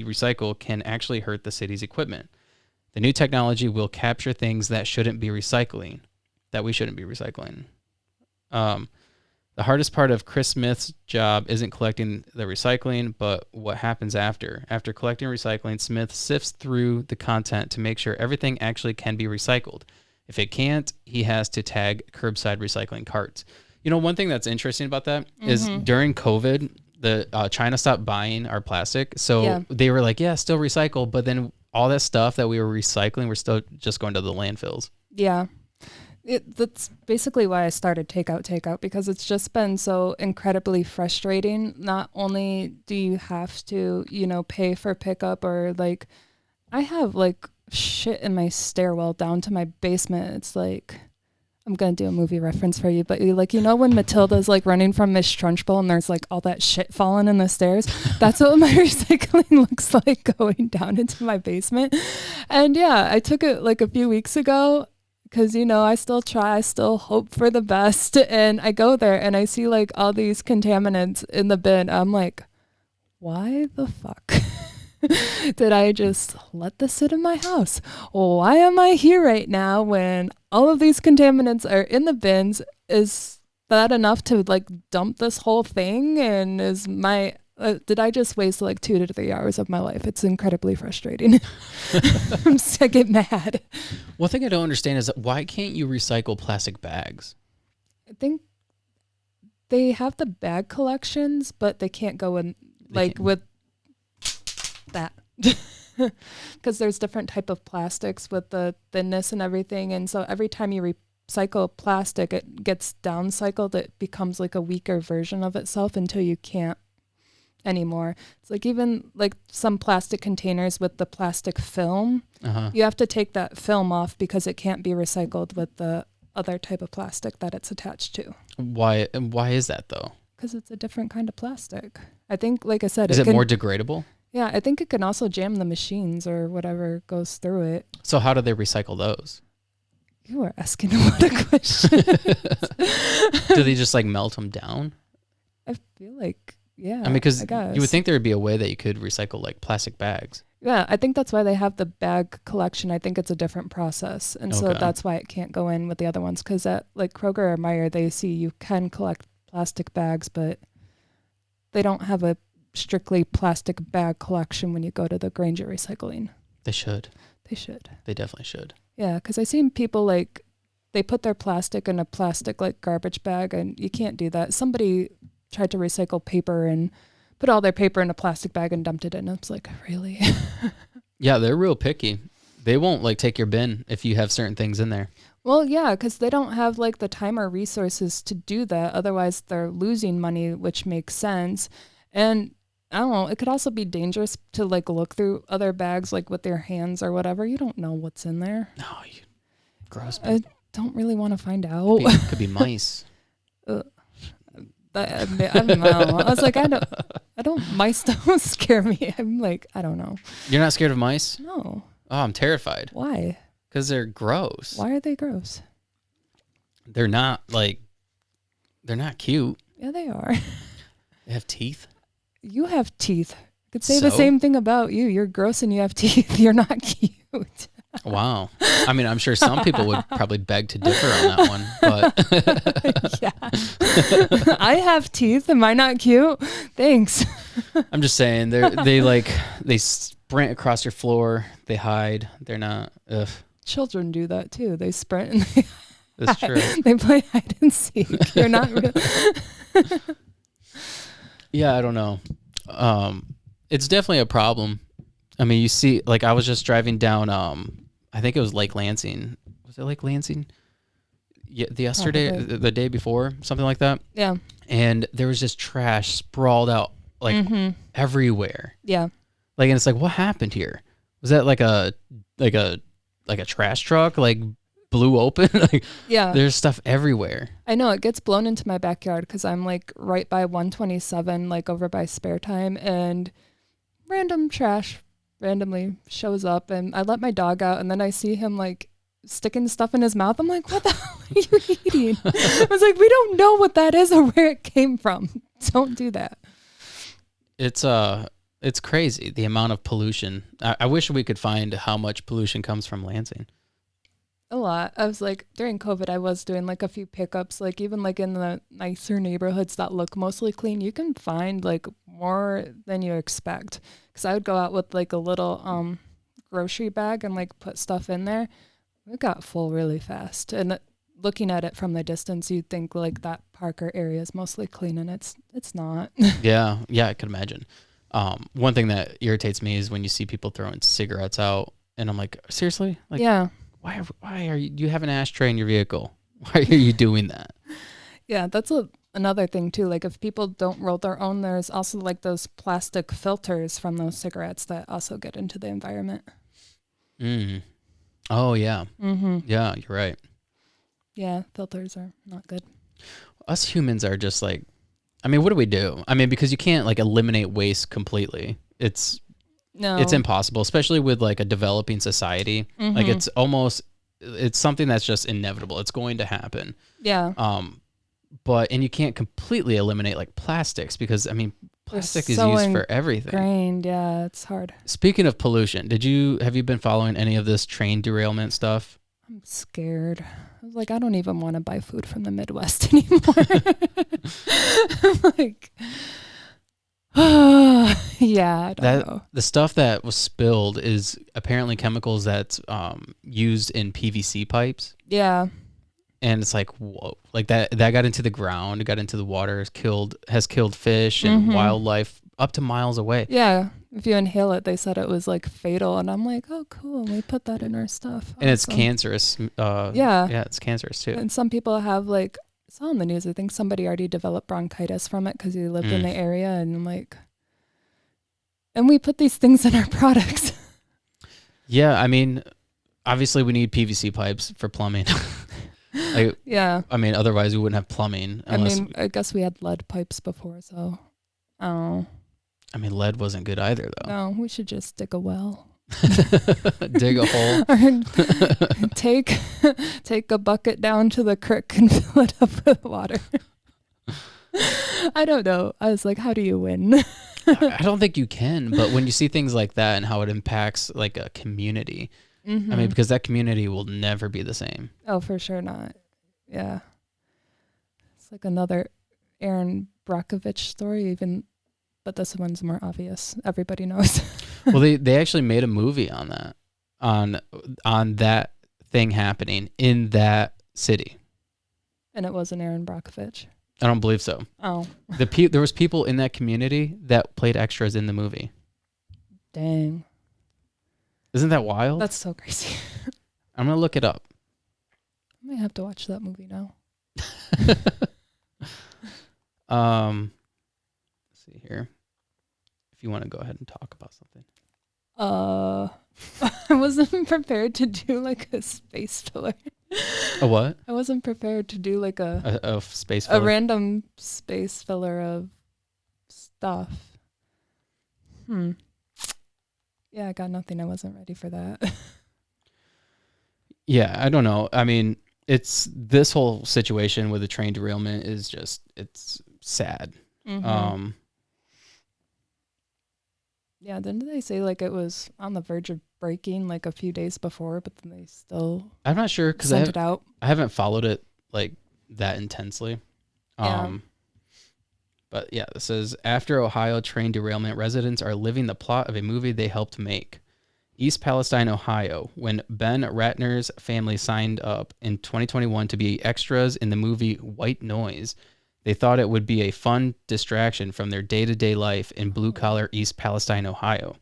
recycle can actually hurt the city's equipment. The new technology will capture things that we shouldn't be recycling. The hardest part of Chris Smith's job isn't collecting the recycling, but what happens after. After collecting recycling, Smith sifts through the content to make sure everything actually can be recycled. If it can't, he has to tag curbside recycling carts. One thing that's interesting about that is during COVID, China stopped buying our plastic. So they were like, yeah, still recycle. But then all that stuff that we were recycling, we're still just going to the landfills.
Yeah. That's basically why I started takeout, because it's just been so incredibly frustrating. Not only do you have to, pay for pickup, or like I have like shit in my stairwell down to my basement. It's like, I'm going to do a movie reference for you, but when Matilda's like running from Miss Trunchbull and there's like all that shit falling in the stairs, that's what my recycling looks like going down into my basement. And yeah, I took it like a few weeks ago, because, I still hope for the best. And I go there and I see like all these contaminants in the bin. I'm like, why the fuck did I just let this sit in my house? Why am I here right now when all of these contaminants are in the bins? Is that enough to like dump this whole thing? And did I just waste like 2 to 3 hours of my life? It's incredibly frustrating. I get mad.
One thing I don't understand is why can't you recycle plastic bags?
I think they have the bag collections, but they can't go in with that. Because there's different type of plastics with the thinness and everything. And so every time you recycle plastic, it gets downcycled. It becomes like a weaker version of itself until you can't anymore. It's like even like some plastic containers with the plastic film, you have to take that film off because it can't be recycled with the other type of plastic that it's attached to.
Why is that though?
Because it's a different kind of plastic. I think, like I said,
is it more degradable?
Yeah, I think it can also jam the machines or whatever goes through it.
So how do they recycle those?
You are asking a lot of questions.
Do they just like melt them down?
I feel like, yeah.
I mean, because you would think there would be a way that you could recycle like plastic bags.
Yeah, I think that's why they have the bag collection. I think it's a different process. And so that's why it can't go in with the other ones. Because at like Kroger or Meijer, they see you can collect plastic bags, but they don't have a strictly plastic bag collection when you go to the Granger recycling.
They should.
They should.
They definitely should.
Yeah, because I've seen people like, they put their plastic in a plastic like garbage bag, and you can't do that. Somebody tried to recycle paper and put all their paper in a plastic bag and dumped it in. It's like, really?
Yeah, they're real picky. They won't like take your bin if you have certain things in there.
Well, yeah, because they don't have like the time or resources to do that. Otherwise, they're losing money, which makes sense. And I don't know, it could also be dangerous to like look through other bags like with your hands or whatever. You don't know what's in there.
No, gross.
I don't really want to find out.
Could be mice.
I don't know. I was like, mice don't scare me. I'm like, I don't know.
You're not scared of mice?
No.
Oh, I'm terrified.
Why?
Because they're gross.
Why are they gross?
They're not cute.
Yeah, they are.
They have teeth.
You have teeth. I could say the same thing about you. You're gross and you have teeth. You're not cute.
Wow. I mean, I'm sure some people would probably beg to differ on that one, but
yeah. I have teeth. Am I not cute? Thanks.
I'm just saying they sprint across your floor. They hide. They're not. Ugh.
Children do that too. They sprint and they
That's true.
They play hide and seek. You're not real.
Yeah, I don't know. It's definitely a problem. I mean, you see, like I was just driving down. I think it was Lake Lansing. Was it Lake Lansing? Yeah, the day before, something like that.
Yeah.
And there was just trash sprawled out like everywhere.
Yeah.
Like, and it's like, what happened here? Was that like a trash truck like blew open? Like,
yeah.
There's stuff everywhere.
I know it gets blown into my backyard because I'm like right by 127, like over by Spare Time, and random trash randomly shows up, and I let my dog out, and then I see him like sticking stuff in his mouth. I'm like, what the hell are you eating? I was like, we don't know what that is or where it came from. Don't do that.
It's crazy, the amount of pollution. I wish we could find how much pollution comes from Lansing.
A lot. I was like, during COVID, I was doing like a few pickups, like even like in the nicer neighborhoods that look mostly clean, you can find like more than you expect. Because I would go out with like a little grocery bag and like put stuff in there. It got full really fast. And looking at it from the distance, you'd think like that Parker area is mostly clean, and it's not.
Yeah, I could imagine. One thing that irritates me is when you see people throwing cigarettes out, and I'm like, seriously? Like,
yeah.
Why are you have an ashtray in your vehicle? Why are you doing that?
Yeah, that's another thing too. Like if people don't roll their own, there's also like those plastic filters from those cigarettes that also get into the environment.
Oh yeah. Yeah, you're right.
Yeah, filters are not good.
Us humans are just like, I mean, what do we do? I mean, because you can't like eliminate waste completely. It's impossible, especially with like a developing society. Like it's something that's just inevitable. It's going to happen.
Yeah.
And you can't completely eliminate like plastics because I mean, plastic is used for everything.
Ingrained. Yeah, it's hard.
Speaking of pollution, have you been following any of this train derailment stuff?
I'm scared. I was like, I don't even want to buy food from the Midwest anymore. I'm like, yeah, I don't know.
The stuff that was spilled is apparently chemicals that's used in PVC pipes.
Yeah.
And it's like, whoa, like that got into the ground, it got into the water, has killed fish and wildlife up to miles away.
Yeah. If you inhale it, they said it was like fatal. And I'm like, oh, cool. We put that in our stuff.
And it's cancerous. Yeah, it's cancerous too.
And some people have like, I saw on the news, I think somebody already developed bronchitis from it because he lived in the area. And I'm like, and we put these things in our products.
Yeah. I mean, obviously we need PVC pipes for plumbing.
Yeah.
I mean, otherwise we wouldn't have plumbing.
I guess we had lead pipes before, so I don't know.
I mean, lead wasn't good either, though.
No, we should just dig a well.
Dig a hole.
Or take a bucket down to the creek and fill it up with water. I don't know. I was like, how do you win?
I don't think you can, but when you see things like that and how it impacts like a community, I mean, because that community will never be the same.
Oh, for sure not. Yeah. It's like another Aaron Brockovich story, but this one's more obvious. Everybody knows.
Well, they actually made a movie on that, on that thing happening in that city.
And it wasn't Aaron Brockovich.
I don't believe so.
Oh.
There was people in that community that played extras in the movie.
Dang.
Isn't that wild?
That's so crazy.
I'm going to look it up.
I might have to watch that movie now.
Let's see here. If you want to go ahead and talk about something.
I wasn't prepared to do like a space filler.
A what?
I wasn't prepared to do like
A space filler.
A random space filler of stuff. Yeah, I got nothing. I wasn't ready for that.
Yeah, I don't know. I mean, it's this whole situation with the train derailment is just, it's sad.
Mm-hmm. Yeah, didn't they say like it was on the verge of breaking like a few days before, but then they still
I'm not sure because
sent it out?
I haven't followed it like that intensely.
Yeah.
But yeah, this says, after Ohio train derailment, residents are living the plot of a movie they helped make. East Palestine, Ohio, when Ben Ratner's family signed up in 2021 to be extras in the movie White Noise, they thought it would be a fun distraction from their day-to-day life in blue-collar East Palestine, Ohio.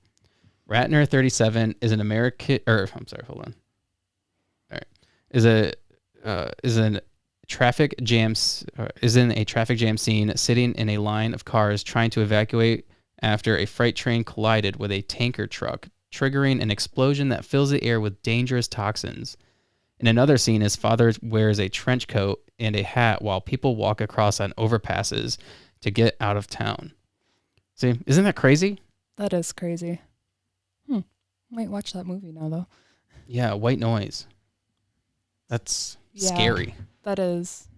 Ratner, 37, is an American, is in a traffic jam scene, sitting in a line of cars trying to evacuate after a freight train collided with a tanker truck, triggering an explosion that fills the air with dangerous toxins. In another scene, his father wears a trench coat and a hat while people walk across on overpasses to get out of town. See, isn't that crazy?
That is crazy. Might watch that movie now, though.
Yeah, White Noise. That's scary.
That is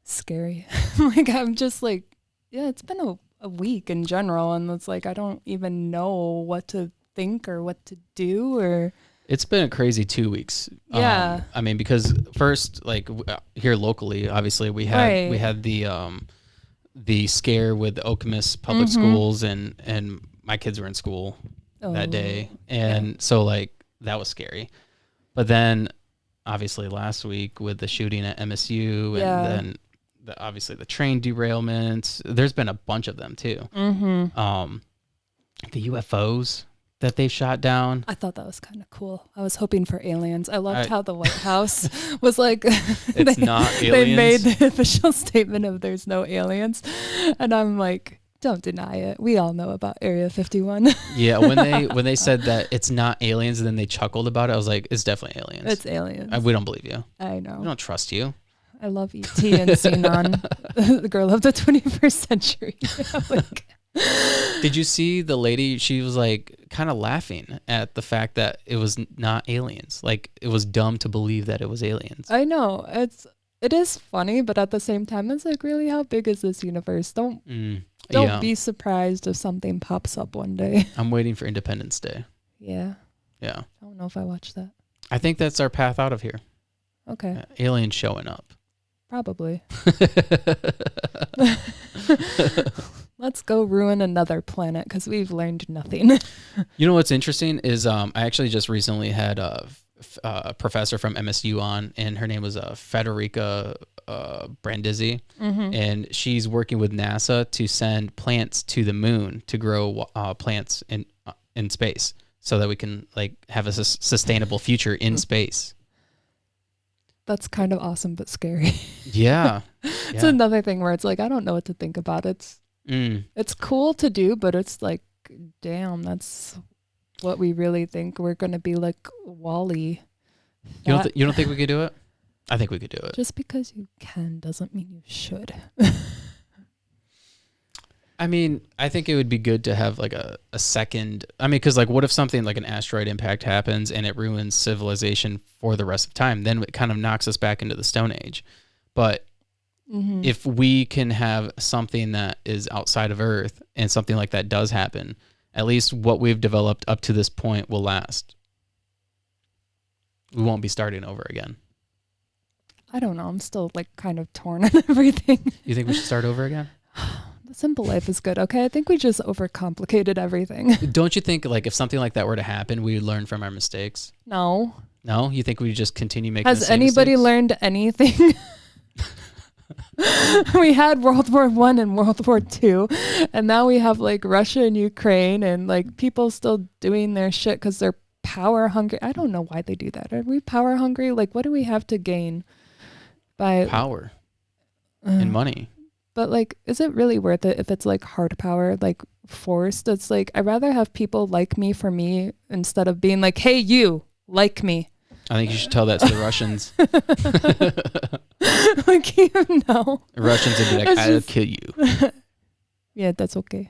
scary. Like, I'm just like, yeah, it's been a week in general, and it's like I don't even know what to think or what to do or...
It's been a crazy 2 weeks.
Yeah.
I mean, because first, like here locally, obviously we had the scare with the Okemos public schools, and my kids were in school that day, and so like that was scary. But then, obviously, last week with the shooting at MSU, and then obviously the train derailments. There's been a bunch of them too. The UFOs that they've shot down.
I thought that was kind of cool. I was hoping for aliens. I loved how the White House was like,
it's not aliens.
They made the official statement of there's no aliens. And I'm like, don't deny it. We all know about Area 51.
Yeah, when they said that it's not aliens and then they chuckled about it, I was like, it's definitely aliens.
It's aliens.
We don't believe you.
I know.
We don't trust you.
I love E.T. and Xenon, the girl of the 21st century. Like,
did you see the lady? She was like kind of laughing at the fact that it was not aliens. Like it was dumb to believe that it was aliens.
I know. It is funny, but at the same time, it's like, really, how big is this universe? Don't be surprised if something pops up one day.
I'm waiting for Independence Day.
Yeah.
Yeah.
I don't know if I watched that.
I think that's our path out of here.
Okay.
Aliens showing up.
Probably. Let's go ruin another planet because we've learned nothing.
You know what's interesting is I actually just recently had a professor from MSU on, and her name was Federica Brandizzi, and she's working with NASA to send plants to the moon to grow plants in space so that we can like have a sustainable future in space.
That's kind of awesome, but scary.
Yeah.
It's another thing where it's like, I don't know what to think about. It's cool to do, but it's like, damn, that's what we really think. We're going to be like Wall-E.
You don't think we could do it? I think we could do it.
Just because you can doesn't mean you should.
I mean, I think it would be good to have like a second. I mean, because like, what if something like an asteroid impact happens and it ruins civilization for the rest of time? Then it kind of knocks us back into the Stone Age. But if we can have something that is outside of Earth and something like that does happen, at least what we've developed up to this point will last. We won't be starting over again.
I don't know. I'm still like kind of torn on everything.
You think we should start over again?
The simple life is good, okay? I think we just overcomplicated everything.
Don't you think, like, if something like that were to happen, we would learn from our mistakes?
No.
No? You think we just continue making
Has anybody
mistakes?
learned anything? We had World War One and World War Two, and now we have like Russia and Ukraine, and like people still doing their shit because they're power hungry. I don't know why they do that. Are we power hungry? Like, what do we have to gain by
power and money?
But like, is it really worth it if it's like hard power, like forced? It's like, I'd rather have people like me for me instead of being like, hey, you like me.
I think you should tell that to the Russians.
Like, you know.
The Russians would be like, I'll kill you.
Yeah, that's okay.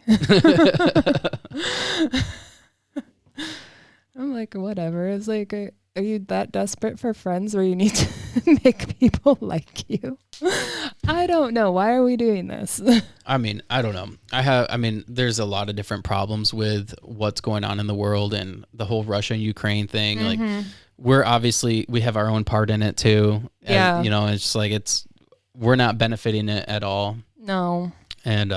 I'm like, whatever. It's like, are you that desperate for friends where you need to make people like you? I don't know. Why are we doing this?
I mean, I don't know. There's a lot of different problems with what's going on in the world and the whole Russia and Ukraine thing. Like, we have our own part in it too.
Yeah.
And, you know, it's just like, we're not benefiting it at all.
No.
And,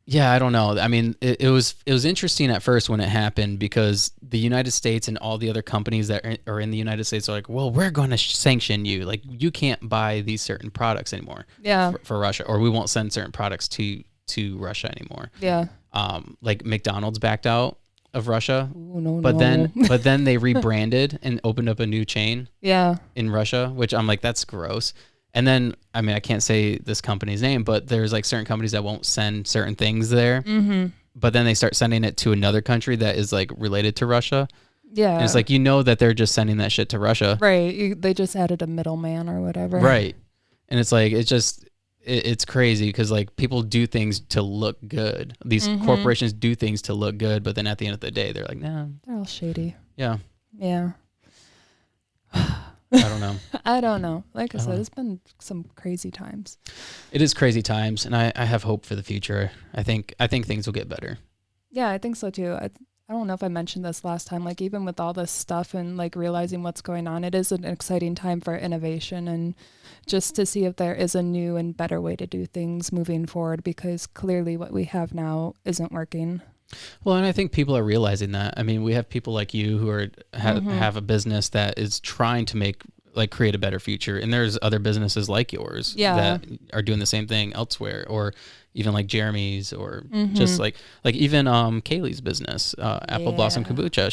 yeah, I don't know. I mean, it was interesting at first when it happened because the United States and all the other companies that are in the United States are like, well, we're going to sanction you. Like, you can't buy these certain products anymore.
Yeah.
For Russia, or we won't send certain products to Russia anymore.
Yeah.
Like McDonald's backed out of Russia.
Ooh, no,
but then they rebranded and opened up a new chain.
Yeah.
In Russia, which I'm like, that's gross. And then, I mean, I can't say this company's name, but there's like certain companies that won't send certain things there. Mm-hmm. But then they start sending it to another country that is like related to Russia.
Yeah.
And it's like, you know that they're just sending that shit to Russia.
Right. They just added a middleman or whatever.
Right. And it's like, it's crazy because like people do things to look good. These corporations do things to look good, but then at the end of the day, they're like, nah.
They're all shady.
Yeah.
Yeah.
I don't know.
I don't know. Like I said, it's been some crazy times.
It is crazy times, and I have hope for the future. I think things will get better.
Yeah, I think so too. I don't know if I mentioned this last time. Like, even with all this stuff and like realizing what's going on, it is an exciting time for innovation and just to see if there is a new and better way to do things moving forward, because clearly what we have now isn't working.
Well, and I think people are realizing that. I mean, we have people like you who are have a business that is trying to create a better future, and there's other businesses like yours that are doing the same thing elsewhere, or even like Jeremy's, or just like even Kaylee's business, Apple Blossom Kombucha.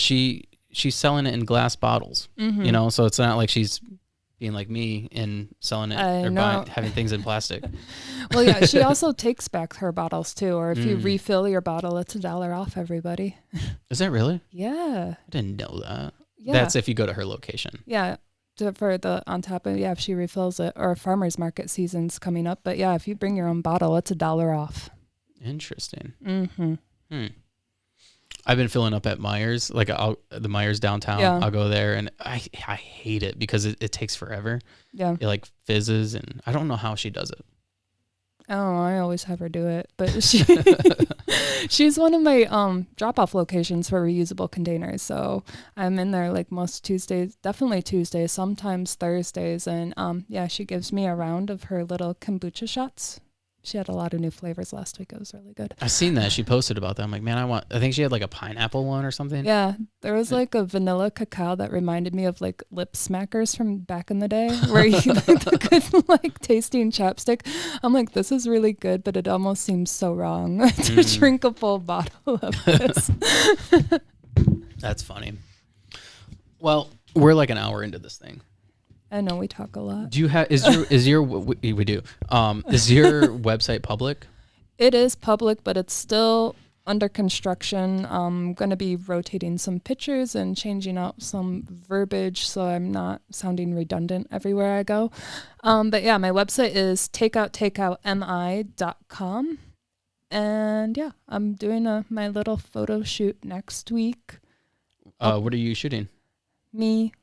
She's selling it in glass bottles, you know, so it's not like she's being like me and selling it having things in plastic.
Well, yeah, she also takes back her bottles too, or if you refill your bottle, it's $1 off, everybody.
Is that really?
Yeah.
I didn't know that.
Yeah.
That's if you go to her location.
Yeah. For the on top of, if she refills it, or farmer's market season's coming up. But yeah, if you bring your own bottle, it's $1 off.
Interesting. I've been filling up at Myers, like the Myers downtown. Yeah. I'll go there, and I hate it because it takes forever. Yeah. It like fizzes, and I don't know how she does it.
Oh, I always have her do it, but she's one of my drop-off locations for reusable containers. So I'm in there like most Tuesdays, definitely Tuesdays, sometimes Thursdays, and she gives me a round of her little kombucha shots. She had a lot of new flavors last week. It was really good.
I've seen that. She posted about that. I'm like, man, I think she had like a pineapple one or something.
Yeah. There was like a vanilla cacao that reminded me of like lip smackers from back in the day, where you could like tasting chapstick. I'm like, this is really good, but it almost seems so wrong to drink a full bottle of this.
That's funny. Well, we're like an hour into this thing.
I know we talk a lot.
Do you have we do? Is your website public?
It is public, but it's still under construction. I'm going to be rotating some pictures and changing out some verbiage so I'm not sounding redundant everywhere I go. But yeah, my website is takeoutmi.com. And yeah, I'm doing my little photo shoot next week.
What are you shooting?
Me.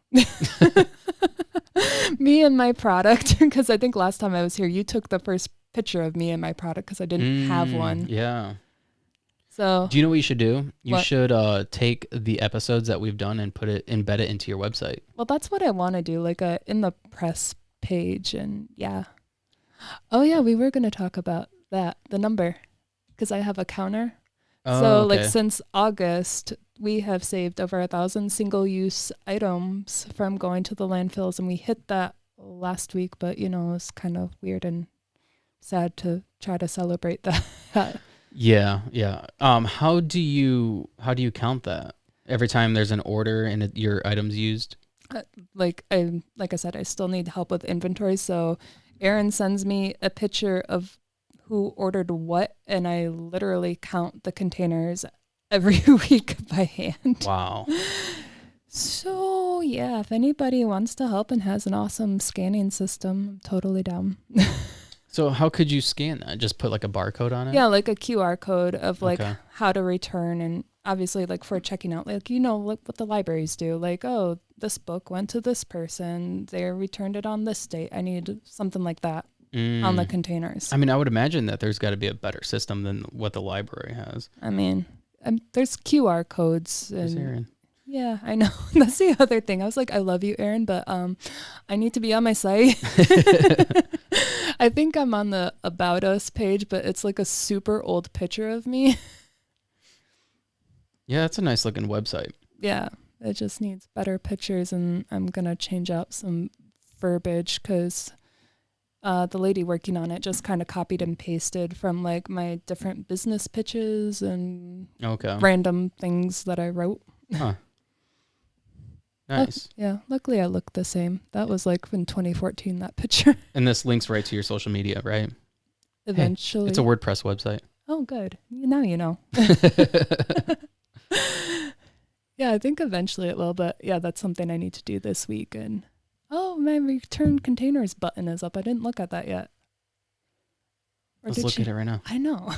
Me and my product, because I think last time I was here, you took the first picture of me and my product because I didn't have one.
Yeah.
So
do you know what you should do? You should take the episodes that we've done and embed it into your website.
Well, that's what I want to do, like in the press page, and yeah. Oh yeah, we were going to talk about that, the number, because I have a counter. So like since August, we have saved over 1,000 single-use items from going to the landfills, and we hit that last week, but it was kind of weird and sad to try to celebrate that.
Yeah. How do you count that? Every time there's an order and your item's used?
Like I said, I still need help with inventory. So Aaron sends me a picture of who ordered what, and I literally count the containers every week by hand.
Wow.
So yeah, if anybody wants to help and has an awesome scanning system, I'm totally down.
So how could you scan that? Just put like a barcode on it?
Yeah, like a QR code of like how to return, and obviously like for checking out, like like what the libraries do, like, oh, this book went to this person, they returned it on this date. I need something like that on the containers.
I mean, I would imagine that there's got to be a better system than what the library has.
I mean, there's QR codes.
There's Aaron.
Yeah, I know. That's the other thing. I was like, I love you, Aaron, but I need to be on my site. I think I'm on the About Us page, but it's like a super old picture of me.
Yeah, it's a nice looking website.
Yeah, it just needs better pictures, and I'm going to change out some verbiage because the lady working on it just kind of copied and pasted from like my different business pitches and random things that I wrote.
Huh. Nice.
Yeah, luckily I look the same. That was like in 2014, that picture.
And this links right to your social media, right?
Eventually.
Hey, it's a WordPress website.
Oh, good. Now you know. Yeah, I think eventually it will, but yeah, that's something I need to do this week. And my return containers button is up. I didn't look at that yet.
Let's look at it right now.
I know.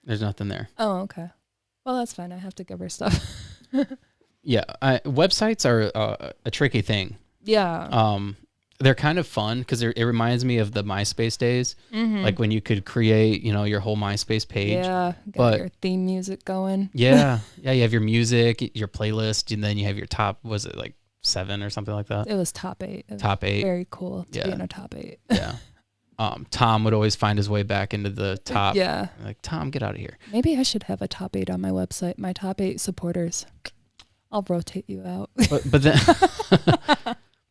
There's nothing there.
Oh, okay. Well, that's fine. I have to give her stuff.
Yeah, websites are a tricky thing.
Yeah.
They're kind of fun because it reminds me of the MySpace days, like when you could create, your whole MySpace page.
Yeah, get your theme music going.
Yeah, you have your music, your playlist, and then you have your top. Was it like 7 or something like that?
It was top 8.
Top 8.
Very cool to be in a top 8.
Yeah. Tom would always find his way back into the top.
Yeah.
Like, Tom, get out of here.
Maybe I should have a top 8 on my website. My top 8 supporters. I'll rotate you out.
But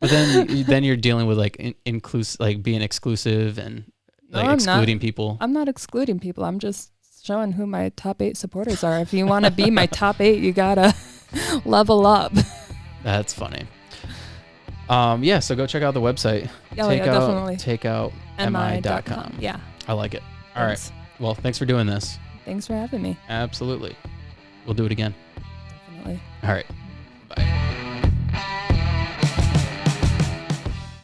then, then you're dealing with like being exclusive and excluding people.
I'm not excluding people. I'm just showing who my top 8 supporters are. If you want to be my top 8, you gotta level up.
That's funny. Yeah. So go check out the website.
Definitely.
Takeoutmi.com.
Yeah.
I like it. All right. Well, thanks for doing this.
Thanks for having me.
Absolutely. We'll do it again.
Definitely.
All right.